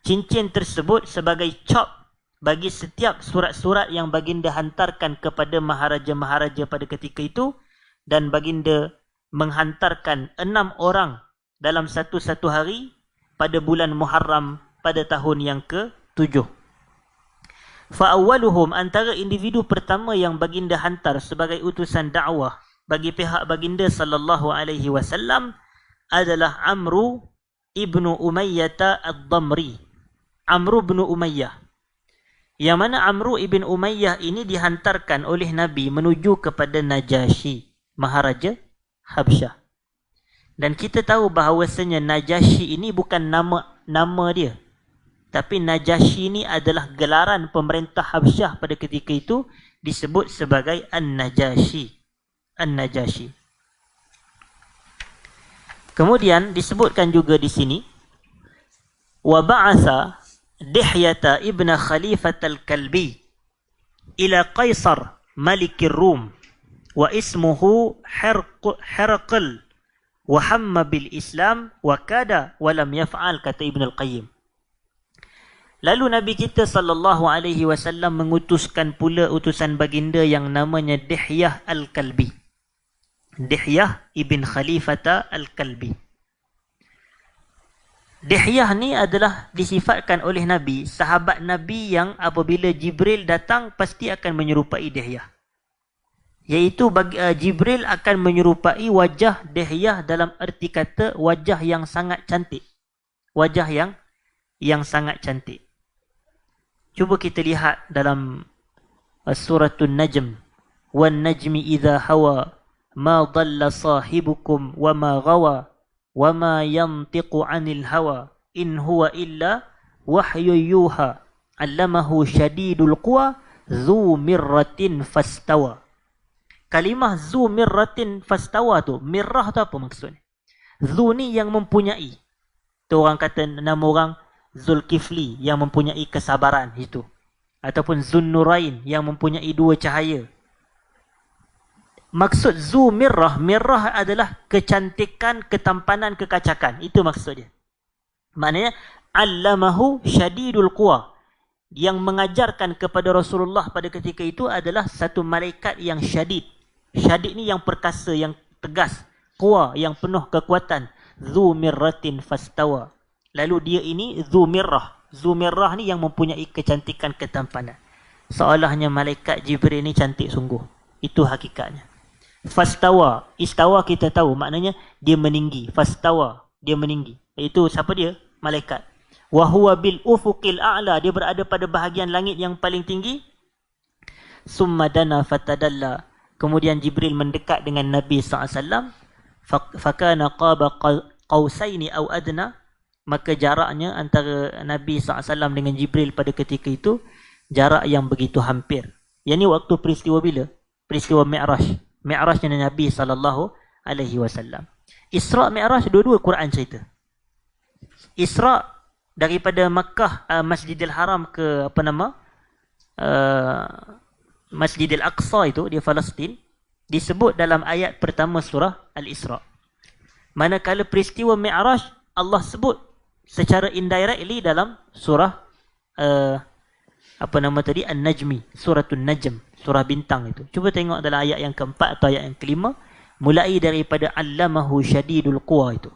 cincin tersebut sebagai cop bagi setiap surat-surat yang baginda hantarkan kepada maharaja-maharaja pada ketika itu. Dan baginda menghantarkan 6 orang dalam satu-satu hari pada bulan Muharram pada tahun yang ke-7. Fa'awwaluhum, antara individu pertama yang baginda hantar sebagai utusan dakwah bagi pihak baginda sallallahu alaihi wasallam adalah Amru ibnu Umayyah ad-Damri. Amru ibnu Umayyah. Yang mana Amru ibn Umayyah ini dihantarkan oleh Nabi menuju kepada Najasyi, Maharaja Habsyah. Dan kita tahu bahawasanya Najasyi ini bukan nama dia. Tapi Najasyi ini adalah gelaran pemerintah Habsyah pada ketika itu, disebut sebagai An-Najasyi. An-Najasyi. Kemudian disebutkan juga di sini, wa ba'atha Dihyata ibn Khalifat al-Kalbi ila Qaisar Malik Rum wa ismuhu Herqal wa hamma bil Islam wa kada wa lam yaf'al, kata Ibn al-Qayyim. Lalu Nabi kita sallallahu alaihi wasallam mengutuskan pula utusan baginda yang namanya Dihyah al-Kalbi. Dihyah ibn Khalifata al-Kalbi. Dihyah ni adalah disifatkan oleh Nabi, sahabat Nabi yang apabila Jibril datang pasti akan menyerupai Dihyah. Iaitu Jibril akan menyerupai wajah Dihyah dalam erti kata wajah yang sangat cantik. Wajah yang sangat cantik. Cuba kita lihat dalam suratul Najm. Wan najmi idza hawa ma dhalla sahibukum wa ma ghawa wa ma yantiqu 'anil hawa in huwa illa wahyu yuha 'allamahu syadidul quwa dzu mirratin fastawa. Kalimah dzu mirratin fastawa tu, mirrah tu apa maksudnya? Dzu ni yang mempunyai. Tu orang kata nama orang Zulkifli yang mempunyai kesabaran itu. Ataupun Zunnurain yang mempunyai dua cahaya. Maksud zu mirrah, mirrah adalah kecantikan, ketampanan, kekacakan. Itu maksudnya. Maknanya, allamahu syadidul quwa. Yang mengajarkan kepada Rasulullah pada ketika itu adalah satu malaikat yang syadid. Syadid ni yang perkasa, yang tegas. Quwa, yang penuh kekuatan. Zu mirratin fastawa. Lalu dia ini zu mirrah. Zu mirrah ni yang mempunyai kecantikan, ketampanan. Seolahnya malaikat Jibril ni cantik sungguh. Itu hakikatnya. Fastawa, istawa kita tahu maknanya dia meninggi. Fastawa, dia meninggi. Itu siapa dia? Malaikat. Wa huwa bil ufuqil a'la, dia berada pada bahagian langit yang paling tinggi. Summa dana fatadalla, kemudian Jibril mendekat dengan Nabi SAW. Fakana qaba qausaini aw adna, maka jaraknya antara Nabi SAW dengan Jibril pada ketika itu jarak yang begitu hampir. Yang ni waktu peristiwa bila? Peristiwa Mi'raj. Mi'rajnya Nabi SAW. Isra' Mi'raj dua-dua Quran cerita. Isra' daripada Makkah, Masjidil Haram ke Masjidil Aqsa itu di Palestin, disebut dalam ayat pertama surah Al-Isra'. Manakala peristiwa Mi'raj Allah sebut secara indirectly dalam surah An-Najmi, suratul Najm, surah bintang itu. Cuba tengok dalam ayat yang keempat atau ayat yang kelima, mulai daripada allamahu syadidul quwa itu.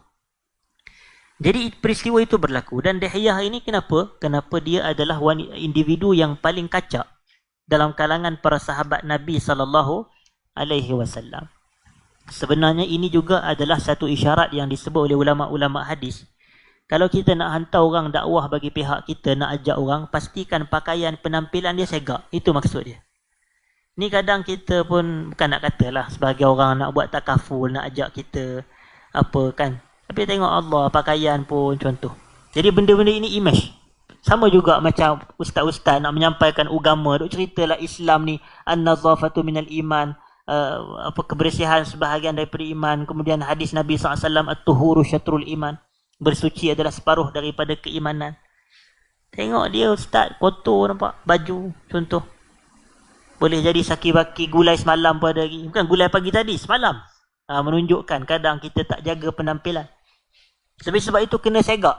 Jadi peristiwa itu berlaku, dan Dihyah ini kenapa? Kenapa dia adalah individu yang paling kacak dalam kalangan para sahabat Nabi SAW. Sebenarnya ini juga adalah satu isyarat yang disebut oleh ulama-ulama hadis. Kalau kita nak hantar orang dakwah bagi pihak kita, nak ajak orang, pastikan pakaian penampilan dia segak. Itu maksud dia. Ni kadang kita pun, bukan nak katalah sebagai orang nak buat takaful, nak ajak kita apa kan. Tapi tengok Allah, pakaian pun contoh. Jadi benda-benda ini image. Sama juga macam ustaz-ustaz nak menyampaikan agama, duk ceritalah Islam ni an-nazafatu minal iman, kebersihan sebahagian daripada iman. Kemudian hadis Nabi SAW, at-tuhuru syatrul iman, bersuci adalah separuh daripada keimanan. Tengok dia ustaz kotor, nampak baju contoh. Boleh jadi saki-baki gulai semalam pada hari. Bukan gulai pagi tadi, semalam. Menunjukkan kadang kita tak jaga penampilan. Sebab itu kena segak.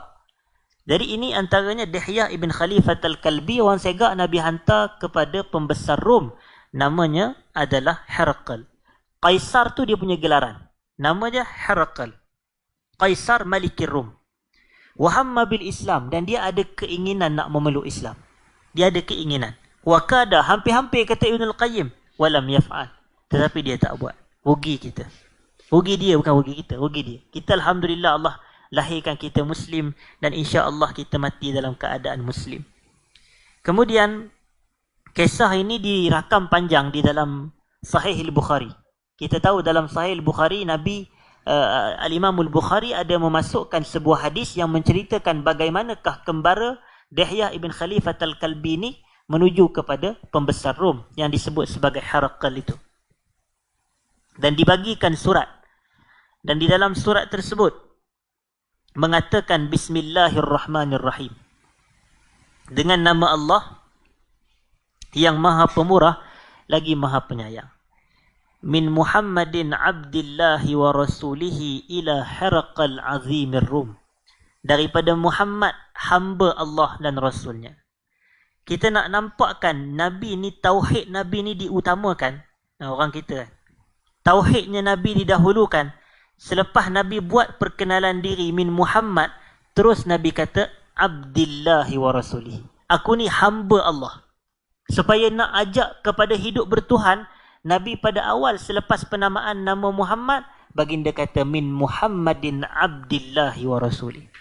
Jadi ini antaranya Dihyah ibn Khalifat al-Kalbi, orang segak Nabi hantar kepada pembesar Rom. Namanya adalah Herqal. Qaisar tu dia punya gelaran. Nama dia Herqal. Qaisar Malikir Rum. Wahamma bil Islam, dan dia ada keinginan nak memeluk Islam. Dia ada keinginan. Wakada, hampir-hampir kata Ibn al-Qayyim, walam yaf'al, tetapi dia tak buat. Rugi kita. Rugi dia, bukan rugi kita, rugi dia. Kita alhamdulillah Allah lahirkan kita Muslim, dan insya-Allah kita mati dalam keadaan Muslim. Kemudian kisah ini dirakam panjang di dalam Sahih al-Bukhari. Kita tahu dalam Sahih al-Bukhari Al-Imam Al-Bukhari ada memasukkan sebuah hadis yang menceritakan bagaimanakah kembara Dihyah ibn Khalifat al-Kalbi ini menuju kepada pembesar Rom yang disebut sebagai Herqal itu. Dan dibagikan surat. Dan di dalam surat tersebut mengatakan Bismillahirrahmanirrahim. Dengan nama Allah yang Maha Pemurah lagi Maha Penyayang. Min Muhammadin abdillahi wa rasulihi ila Hiraqal azimir Rum. Daripada Muhammad, hamba Allah dan Rasulnya. Kita nak nampakkan Nabi ni, tauhid Nabi ni diutamakan. Orang kita kan. Tauhidnya Nabi didahulukan. Selepas Nabi buat perkenalan diri min Muhammad, terus Nabi kata abdillahi wa rasulihi. Aku ni hamba Allah. Supaya nak ajak kepada hidup bertuhan, Nabi pada awal selepas penamaan nama Muhammad, baginda kata min Muhammadin abdillahi wa rasulihi.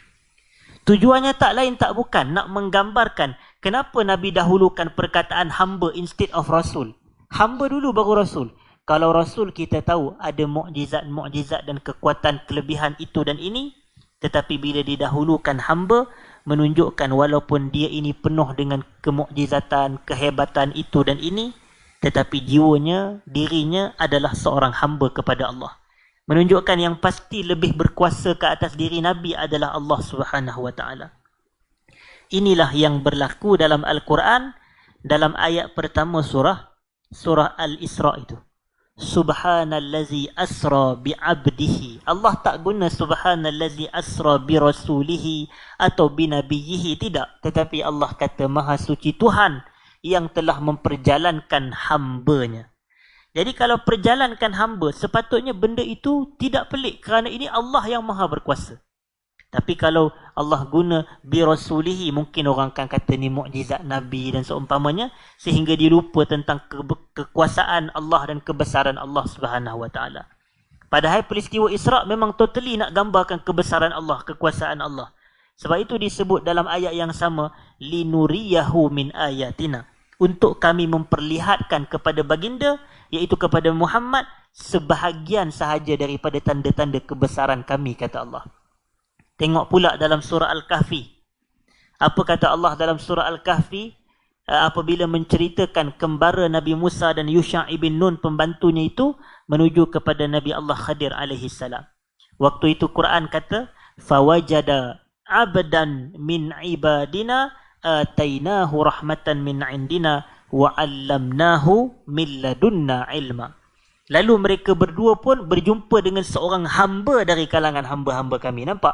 Tujuannya tak lain tak bukan nak menggambarkan kenapa Nabi dahulukan perkataan hamba instead of rasul. Hamba dulu baru rasul. Kalau Rasul kita tahu ada mukjizat-mukjizat dan kekuatan kelebihan itu dan ini. Tetapi bila didahulukan hamba, menunjukkan walaupun dia ini penuh dengan kemukjizatan, kehebatan itu dan ini. Tetapi jiwanya, dirinya adalah seorang hamba kepada Allah. Menunjukkan yang pasti lebih berkuasa ke atas diri Nabi adalah Allah Subhanahu Wa Taala. Inilah yang berlaku dalam Al-Quran dalam ayat pertama surah Al-Isra itu. Subhanallazi asra bi'abdihi. Allah tak guna subhanallazi asra birasulihi atau binabiyyihi, tidak. Tetapi Allah kata Maha Suci Tuhan yang telah memperjalankan hambanya. Jadi kalau perjalankan hamba, sepatutnya benda itu tidak pelik kerana ini Allah yang Maha Berkuasa. Tapi kalau Allah guna birasulihi, mungkin orang akan kata ni mukjizat Nabi dan seumpamanya, sehingga dia lupa tentang kekuasaan Allah dan kebesaran Allah Subhanahu Wa Taala. Padahal peristiwa Isra memang totally nak gambarkan kebesaran Allah, kekuasaan Allah. Sebab itu disebut dalam ayat yang sama, linuriyahu min ayatina. Untuk kami memperlihatkan kepada baginda, iaitu kepada Muhammad, sebahagian sahaja daripada tanda-tanda kebesaran kami, kata Allah. Tengok pula dalam surah Al-Kahfi. Apa kata Allah dalam surah Al-Kahfi? Apabila menceritakan kembara Nabi Musa dan Yusha' ibn Nun, pembantunya itu, menuju kepada Nabi Allah Khadir alaihi salam. Waktu itu Quran kata, fawajada abdan min ibadina atainahu rahmatan min indina wa 'allamnahu min ladunna ilma. Lalu mereka berdua pun berjumpa dengan seorang hamba dari kalangan hamba-hamba kami. Nampak?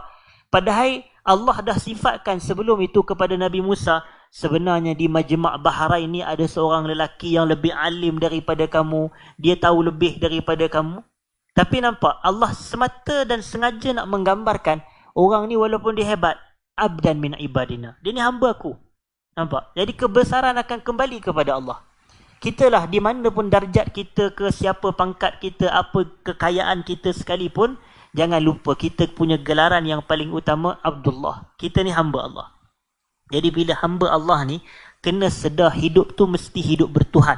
Padahal Allah dah sifatkan sebelum itu kepada Nabi Musa, sebenarnya di Majma' Bahrain ni ada seorang lelaki yang lebih alim daripada kamu, dia tahu lebih daripada kamu. Tapi nampak Allah semata dan sengaja nak menggambarkan orang ni walaupun dia hebat, abdan min ibadina, dia ni hamba aku. Nampak? Jadi kebesaran akan kembali kepada Allah. Kitalah di mana pun darjat kita, ke siapa pangkat kita, apa kekayaan kita sekalipun, jangan lupa kita punya gelaran yang paling utama Abdullah. Kita ni hamba Allah. Jadi bila hamba Allah ni, kena sedar hidup tu mesti hidup bertuhan.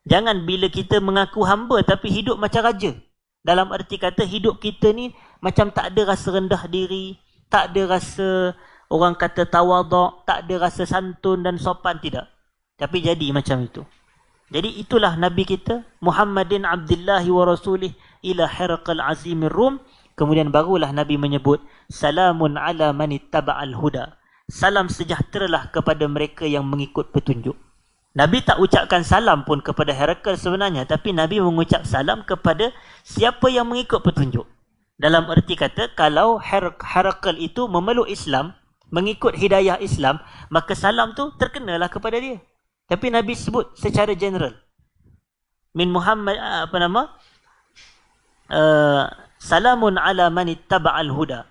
Jangan bila kita mengaku hamba tapi hidup macam raja. Dalam arti kata hidup kita ni macam tak ada rasa rendah diri, tak ada rasa orang kata tawaduk, tak ada rasa santun dan sopan, tidak. Tapi jadi macam itu. Jadi itulah Nabi kita, Muhammadin abdillahi wa rasulih ila Hiraqal azimir Rum. Kemudian barulah Nabi menyebut, salamun ala man ittaba'al huda. Salam sejahteralah kepada mereka yang mengikut petunjuk. Nabi tak ucapkan salam pun kepada Hiraqal sebenarnya, tapi Nabi mengucap salam kepada siapa yang mengikut petunjuk. Dalam erti kata, kalau Hiraqal itu memeluk Islam, mengikut hidayah Islam, maka salam tu terkenalah kepada dia. Tapi Nabi sebut secara general. Min Muhammad, salamun ala man ittaba'al huda.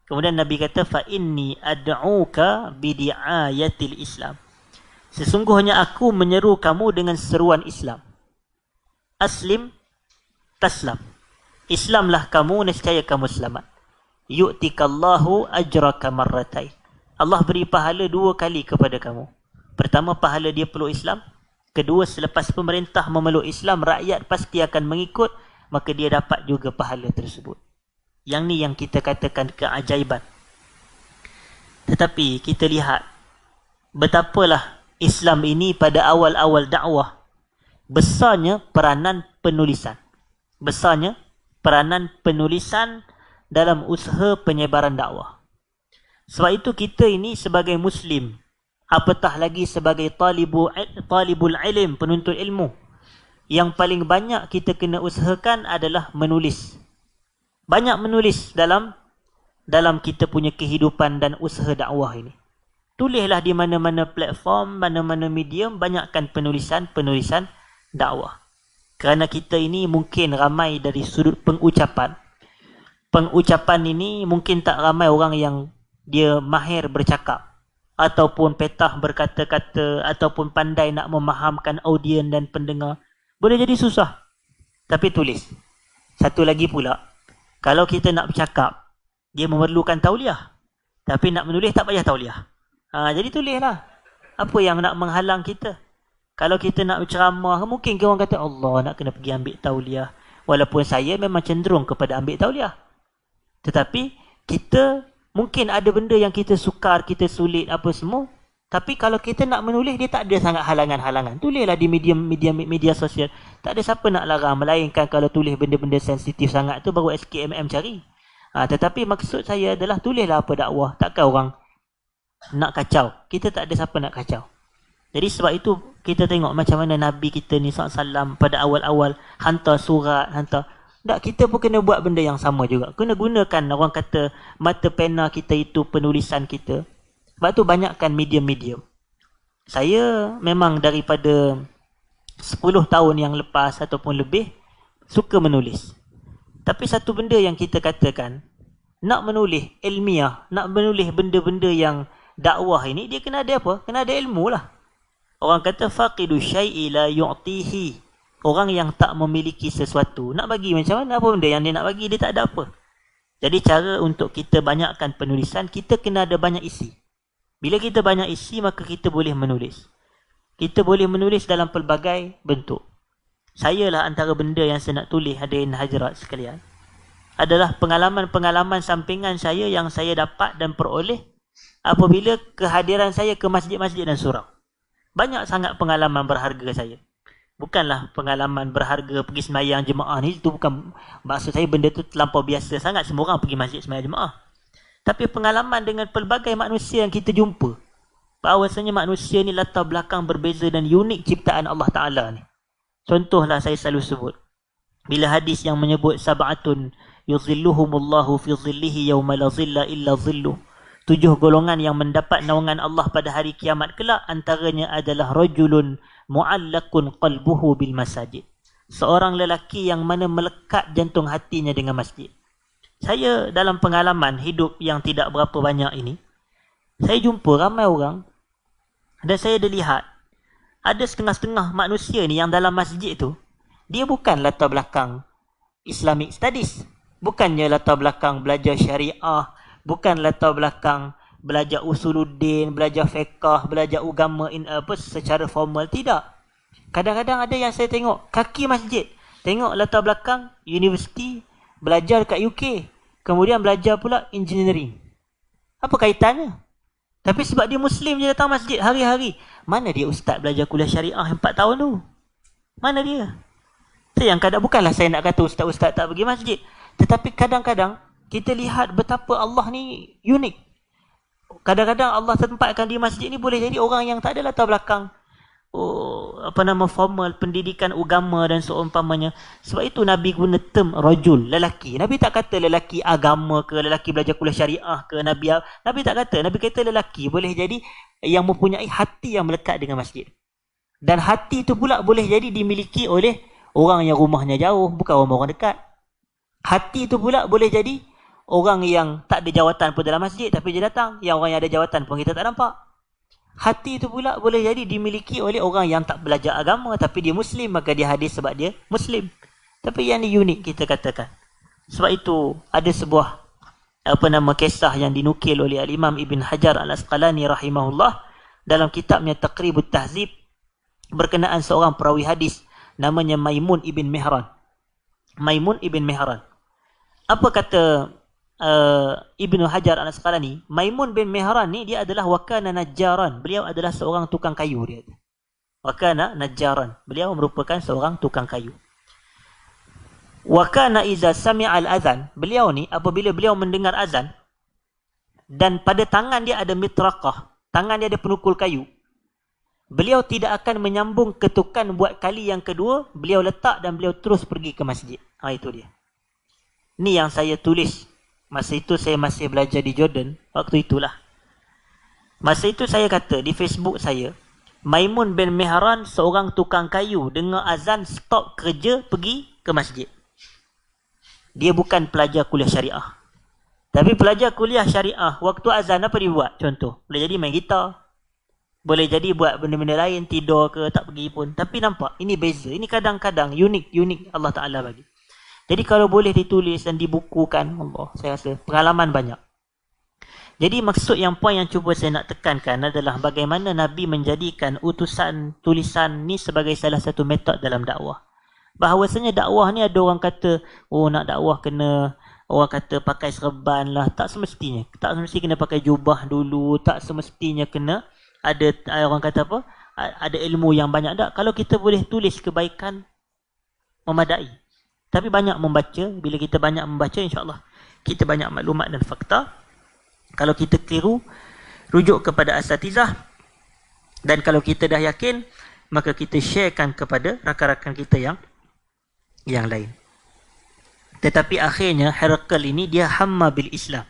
Kemudian Nabi kata, fa inni ad'uka bidi'ayatil Islam. Sesungguhnya aku menyeru kamu dengan seruan Islam. Aslim taslam. Islamlah kamu, nescaya kamu selamat. Yu'tikallahu ajraka marratain. Allah beri pahala 2 kali kepada kamu. Pertama, pahala dia peluk Islam. Kedua, selepas pemerintah memeluk Islam, rakyat pasti akan mengikut, maka dia dapat juga pahala tersebut. Yang ni yang kita katakan keajaiban. Tetapi kita lihat betapalah Islam ini pada awal-awal dakwah, besarnya peranan penulisan. Besarnya peranan penulisan dalam usaha penyebaran dakwah. Sebab itu kita ini sebagai Muslim, apatah lagi sebagai talibul ilm, penuntut ilmu. Yang paling banyak kita kena usahakan adalah menulis. Banyak menulis dalam kita punya kehidupan dan usaha dakwah ini. Tulislah di mana-mana platform, mana-mana medium, banyakkan penulisan dakwah. Kerana kita ini mungkin ramai dari sudut pengucapan. Pengucapan ini mungkin tak ramai orang yang dia mahir bercakap, ataupun petah berkata-kata, ataupun pandai nak memahamkan audien dan pendengar. Boleh jadi susah. Tapi tulis. Satu lagi pula, kalau kita nak bercakap, dia memerlukan tauliah. Tapi nak menulis tak payah tauliah. Jadi tulislah. Apa yang nak menghalang kita? Kalau kita nak berceramah, mungkin orang kata, Allah nak kena pergi ambil tauliah. Walaupun saya memang cenderung kepada ambil tauliah. Tetapi kita mungkin ada benda yang kita sukar, kita sulit, apa semua. Tapi kalau kita nak menulis, dia tak ada sangat halangan-halangan. Tulislah di media sosial. Tak ada siapa nak larang. Melainkan kalau tulis benda-benda sensitif sangat tu, baru SKMM cari. Tetapi maksud saya adalah tulislah apa dakwah. Takkan orang nak kacau. Kita tak ada siapa nak kacau. Jadi sebab itu kita tengok macam mana Nabi kita ni SAW pada awal-awal hantar surat, tak, kita pun kena buat benda yang sama juga. Kena gunakan, orang kata, mata pena kita itu penulisan kita. Sebab tu banyakkan medium-medium. Saya memang daripada 10 tahun yang lepas ataupun lebih suka menulis. Tapi satu benda yang kita katakan, nak menulis ilmiah, nak menulis benda-benda yang dakwah ini, dia kena ada apa? Kena ada ilmu lah. Orang kata faqidu syai'i la yu'tihi. Orang yang tak memiliki sesuatu, nak bagi macam mana? Apa benda yang dia nak bagi, dia tak ada apa. Jadi cara untuk kita banyakkan penulisan, kita kena ada banyak isi. Bila kita banyak isi, maka kita boleh menulis. Kita boleh menulis dalam pelbagai bentuk. Saya lah antara benda yang saya nak tulis, hadirin hadirat sekalian, adalah pengalaman-pengalaman sampingan saya yang saya dapat dan peroleh apabila kehadiran saya ke masjid-masjid dan surau. Banyak sangat pengalaman berharga saya. Bukanlah pengalaman berharga pergi sembahyang jemaah ni, itu bukan maksud saya, benda tu terlampau biasa sangat, semua orang pergi masjid sembahyang jemaah. Tapi pengalaman dengan pelbagai manusia yang kita jumpa, bahawasanya manusia ni latar belakang berbeza dan unik ciptaan Allah Ta'ala ni. Contohlah saya selalu sebut, bila hadis yang menyebut sab'atun yuzilluhumullahu fi zillihi yawma la zilla illa zilluh. 7 golongan yang mendapat naungan Allah pada hari kiamat kelak, antaranya adalah rajulun mu'allakun qalbuhu bil masajid. Seorang lelaki yang mana melekat jantung hatinya dengan masjid. Saya dalam pengalaman hidup yang tidak berapa banyak ini, saya jumpa ramai orang dan saya ada lihat ada setengah-setengah manusia ni yang dalam masjid tu, dia bukan latar belakang Islamic Studies, bukannya latar belakang belajar syariah, bukan latar belakang belajar usuluddin, belajar fiqh, belajar agama secara formal, tidak. Kadang-kadang ada yang saya tengok kaki masjid, tengok latar belakang universiti, belajar kat UK, kemudian belajar pula engineering. Apa kaitannya? Tapi sebab dia Muslim, dia datang masjid hari-hari. Mana dia ustaz belajar kuliah syariah 4 tahun tu? Mana dia? Itu yang kadang, bukanlah saya nak kata ustaz-ustaz tak pergi masjid, tetapi kadang-kadang kita lihat betapa Allah ni unik. Kadang-kadang Allah tempatkan di masjid ni boleh jadi orang yang tak ada latar belakang formal, pendidikan agama dan seumpamanya. Sebab itu Nabi guna term rajul, lelaki. Nabi tak kata lelaki agama ke, lelaki belajar kuliah syariah ke. Nabi tak kata. Nabi kata lelaki boleh jadi yang mempunyai hati yang melekat dengan masjid. Dan hati itu pula boleh jadi dimiliki oleh orang yang rumahnya jauh, bukan orang-orang dekat. Hati itu pula boleh jadi orang yang tak ada jawatan pun dalam masjid, tapi dia datang. Yang orang yang ada jawatan pun kita tak nampak. Hati itu pula boleh jadi dimiliki oleh orang yang tak belajar agama, tapi dia Muslim, maka dia hadir sebab dia Muslim. Tapi yang ni unik kita katakan. Sebab itu ada sebuah kisah yang dinukil oleh Al-Imam Ibn Hajar Al-Asqalani rahimahullah dalam kitabnya Taqribut Tahzib, berkenaan seorang perawi hadis namanya Maimun Ibn Mihran. Maimun Ibn Mihran. Apa kata Ibnu Hajar Al-Asqalani? Maimun bin Mihran ni dia adalah wakana najjaran. Beliau adalah seorang tukang kayu dia. Wakana najjaran. Beliau merupakan seorang tukang kayu. Wakana iza sami'al azan. Beliau ni apabila beliau mendengar azan dan pada tangan dia ada mitraqah. tangan dia ada penukul kayu. Beliau tidak akan menyambung ketukan buat kali yang kedua, beliau letak dan beliau terus pergi ke masjid. Itu dia. Ni yang saya tulis. Masa itu saya masih belajar di Jordan. Waktu itulah. Masa itu saya kata di Facebook saya, Maimun bin Mihran seorang tukang kayu, dengar azan stop kerja pergi ke masjid. Dia bukan pelajar kuliah syariah. Tapi pelajar kuliah syariah, waktu azan apa dia buat? Contoh, boleh jadi main gitar. Boleh jadi buat benda-benda lain, tidur ke, tak pergi pun. Tapi nampak, ini beza. Ini kadang-kadang unik Allah Ta'ala bagi. Jadi kalau boleh ditulis dan dibukukan, Allah, saya rasa pengalaman banyak. Jadi maksud yang poin yang cuba saya nak tekankan adalah bagaimana Nabi menjadikan utusan tulisan ni sebagai salah satu metod dalam dakwah. Bahawasanya dakwah ni ada orang kata, nak dakwah kena, orang kata pakai serban lah. Tak semestinya. Tak semestinya kena pakai jubah dulu. Tak semestinya kena ada orang kata apa? Ada ilmu yang banyak. Tak. Kalau kita boleh tulis kebaikan, memadai. Tapi banyak membaca. Bila kita banyak membaca, insyaAllah kita banyak maklumat dan fakta. Kalau kita keliru, rujuk kepada asatizah. Dan kalau kita dah yakin, maka kita sharekan kepada rakan-rakan kita yang lain. Tetapi akhirnya Herakl ini dia hamma bil Islam.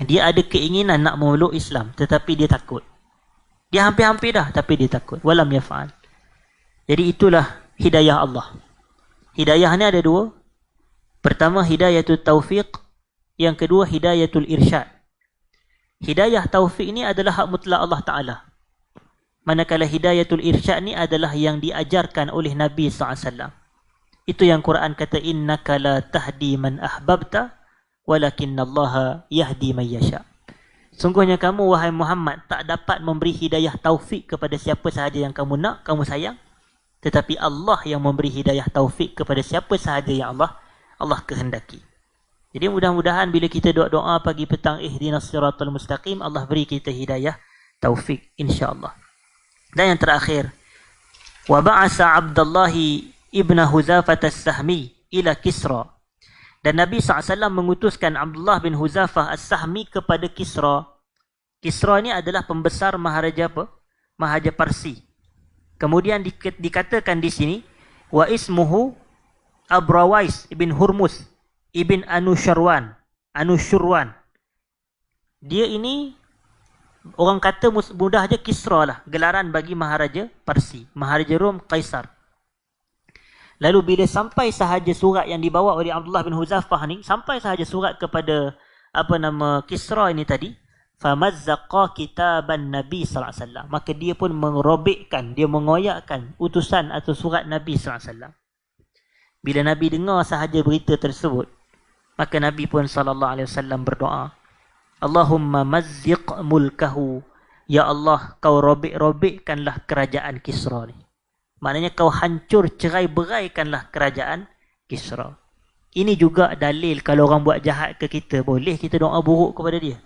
Dia ada keinginan nak memeluk Islam, tetapi dia takut. Dia hampir-hampir dah, tapi dia takut. Walam yaf'al. Jadi itulah hidayah Allah. Hidayah ni ada dua. Pertama, hidayatul taufiq. Yang kedua, hidayatul irsyad. Hidayah taufiq ni adalah hak mutlak Allah Ta'ala. Manakala hidayatul irsyad ni adalah yang diajarkan oleh Nabi SAW. Itu yang Quran kata, innaka la tahdi man ahbabta, walakinallaha yahdi man yasha. Sungguhnya kamu, wahai Muhammad, tak dapat memberi hidayah taufik kepada siapa sahaja yang kamu nak, kamu sayang. Tetapi Allah yang memberi hidayah taufik kepada siapa sahaja yang Allah kehendaki. Jadi mudah-mudahan bila kita doa-doa pagi petang, ihdinas siratal mustaqim, Allah beri kita hidayah taufik, insya-Allah. Dan yang terakhir, wa ba'asa Abdullah ibn Huzafah as-Sahmi ila Kisra. Dan Nabi SAW mengutuskan Abdullah bin Huzafah as-Sahmi kepada Kisra. Kisra ni adalah pembesar Maharaja apa? Maharaja Parsi. Kemudian dikatakan di sini, wa ismuhu Abrawais ibn Hurmus ibn Anushurwan. Dia ini orang kata mudah aja Kisra lah, gelaran bagi Maharaja Parsi, Maharaja Rom, Kaisar. Lalu bila sampai sahaja surat yang dibawa oleh Abdullah bin Huzafah ni, sampai sahaja surat kepada Kisra ini tadi, famazzaqa kitaban Nabi sallallahu alaihi wasallam, maka dia pun merobekkan, dia mengoyakkan utusan atau surat Nabi sallallahu alaihi wasallam. Bila Nabi dengar sahaja berita tersebut, maka Nabi pun sallallahu alaihi wasallam berdoa, Allahumma mazziq mulkahu, ya Allah, kau robek-robekkanlah kerajaan Kisra ni. Maknanya kau hancur cerai-beraikanlah kerajaan Kisra. Ini juga dalil kalau orang buat jahat ke kita, boleh kita doa buruk kepada dia.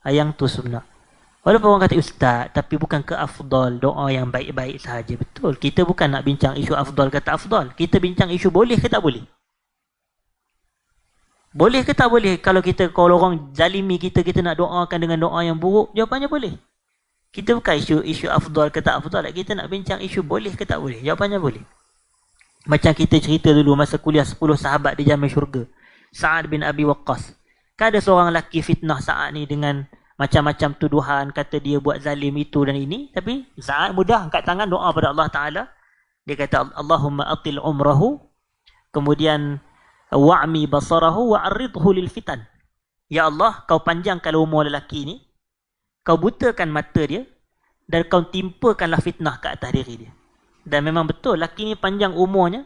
Yang tu sebenar. Walaupun orang kata, Ustaz, tapi bukan ke afdal doa yang baik-baik sahaja. Betul, kita bukan nak bincang isu afdal ke tak afdal. Kita bincang isu boleh ke tak boleh. Boleh ke tak boleh? Kalau orang zalimi kita nak doakan dengan doa yang buruk, jawapannya boleh. Kita bukan isu afdal ke tak afdal. Kita nak bincang isu boleh ke tak boleh. Jawapannya boleh. Macam kita cerita dulu masa kuliah 10 sahabat di Jami Syurga. Sa'ad bin Abi Waqqas. Kan ada seorang lelaki fitnah Sa'ad ni dengan macam-macam tuduhan. Kata dia buat zalim itu dan ini. Tapi Sa'ad mudah angkat tangan doa pada Allah Ta'ala. Dia kata, Allahumma atil umrahu. Kemudian, wa'mi basarahu wa'arridhu lil fitan. Ya Allah, kau panjangkan umur lelaki ni. Kau butakan mata dia dan kau timpakanlah fitnah ke atas diri dia. Dan memang betul, lelaki ni panjang umurnya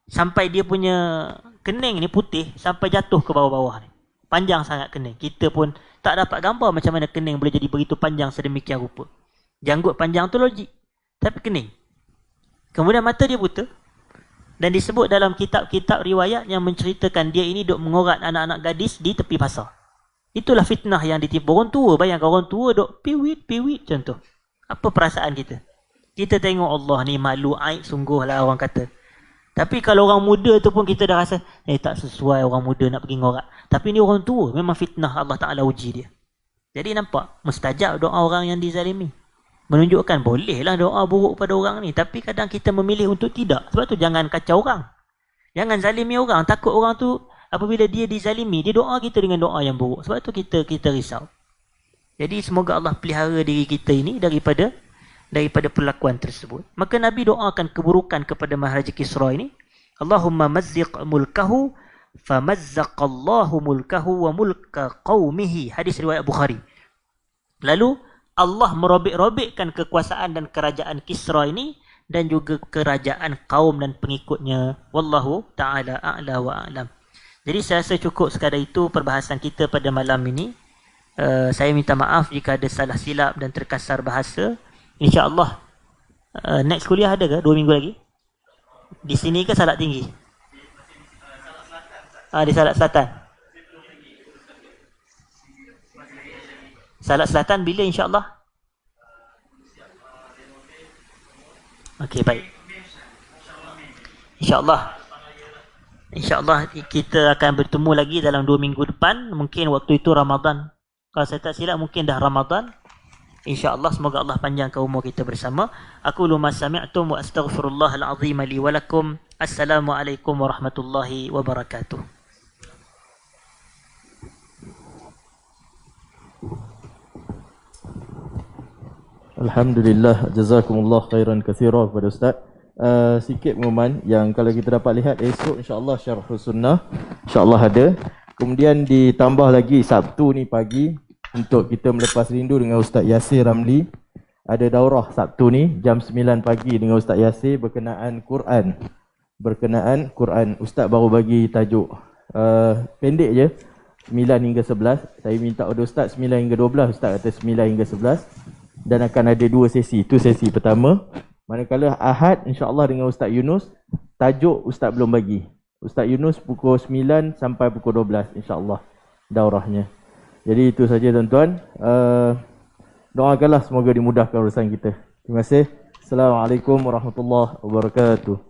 sampai dia punya kening ni putih sampai jatuh ke bawah-bawah ni. Panjang sangat kening. Kita pun tak dapat gambar macam mana kening boleh jadi begitu panjang sedemikian rupa. Janggut panjang tu logik, tapi kening. Kemudian mata dia buta. Dan disebut dalam kitab-kitab riwayat yang menceritakan dia ini duk mengorat anak-anak gadis di tepi pasar. Itulah fitnah yang ditimpa orang tua. Bayangkan orang tua duk piwit contoh. Apa perasaan kita? Kita tengok Allah ni malu aib sungguh lah orang kata. Tapi kalau orang muda tu pun kita dah rasa, tak sesuai orang muda nak pergi ngorak. Tapi ni orang tua, memang fitnah Allah Ta'ala uji dia. Jadi nampak mustajab doa orang yang dizalimi. Menunjukkan bolehlah doa buruk pada orang ni, tapi kadang kita memilih untuk tidak. Sebab tu jangan kacau orang. Jangan zalimi orang. Takut orang tu apabila dia dizalimi, dia doa kita dengan doa yang buruk. Sebab tu kita risau. Jadi semoga Allah pelihara diri kita ini daripada perlakuan tersebut. Maka Nabi doakan keburukan kepada Maharaja Kisra ini. Allahumma mazziq mulkahu famazzaqallahu mulkahu wa mulka qaumihi. Hadis riwayat Bukhari. Lalu Allah merobek-robekkan kekuasaan dan kerajaan Kisra ini dan juga kerajaan kaum dan pengikutnya. Wallahu ta'ala a'la wa a'lam. Jadi saya rasa cukup sekadar itu perbahasan kita pada malam ini. Saya minta maaf jika ada salah silap dan terkasar bahasa. InsyaAllah next kuliah ada ke 2 minggu lagi? Di sini ke Salak Tinggi? Di Salak Selatan. Salak Selatan bila insyaAllah? Okey, baik. InsyaAllah kita akan bertemu lagi dalam 2 minggu depan. Mungkin waktu itu Ramadan. Kalau saya tak silap mungkin dah Ramadan. InsyaAllah semoga Allah panjangkan umur kita bersama. Aku luma sami'tum wa astaghfirullahal azim li wa lakum. Assalamualaikum warahmatullahi wabarakatuh. Alhamdulillah, jazakumullah khairan katsira kepada Ustaz. Sikit pengumuman yang kalau kita dapat lihat esok insya-Allah Syarhus Sunnah insya-Allah ada. Kemudian ditambah lagi Sabtu ni pagi untuk kita melepas rindu dengan Ustaz Yasir Ramli. Ada daurah Sabtu ni jam 9 pagi dengan Ustaz Yasir berkenaan Quran. Ustaz baru bagi tajuk pendek je 9 hingga 11. Saya minta order Ustaz 9 hingga 12, Ustaz kata 9 hingga 11. Dan akan ada 2 sesi. Itu sesi pertama. Manakala Ahad insya-Allah dengan Ustaz Yunus, tajuk Ustaz belum bagi. Ustaz Yunus pukul 9 sampai pukul 12 insya-Allah daurahnya. Jadi itu saja tuan-tuan. Doakanlah semoga dimudahkan urusan kita. Terima kasih. Assalamualaikum warahmatullahi wabarakatuh.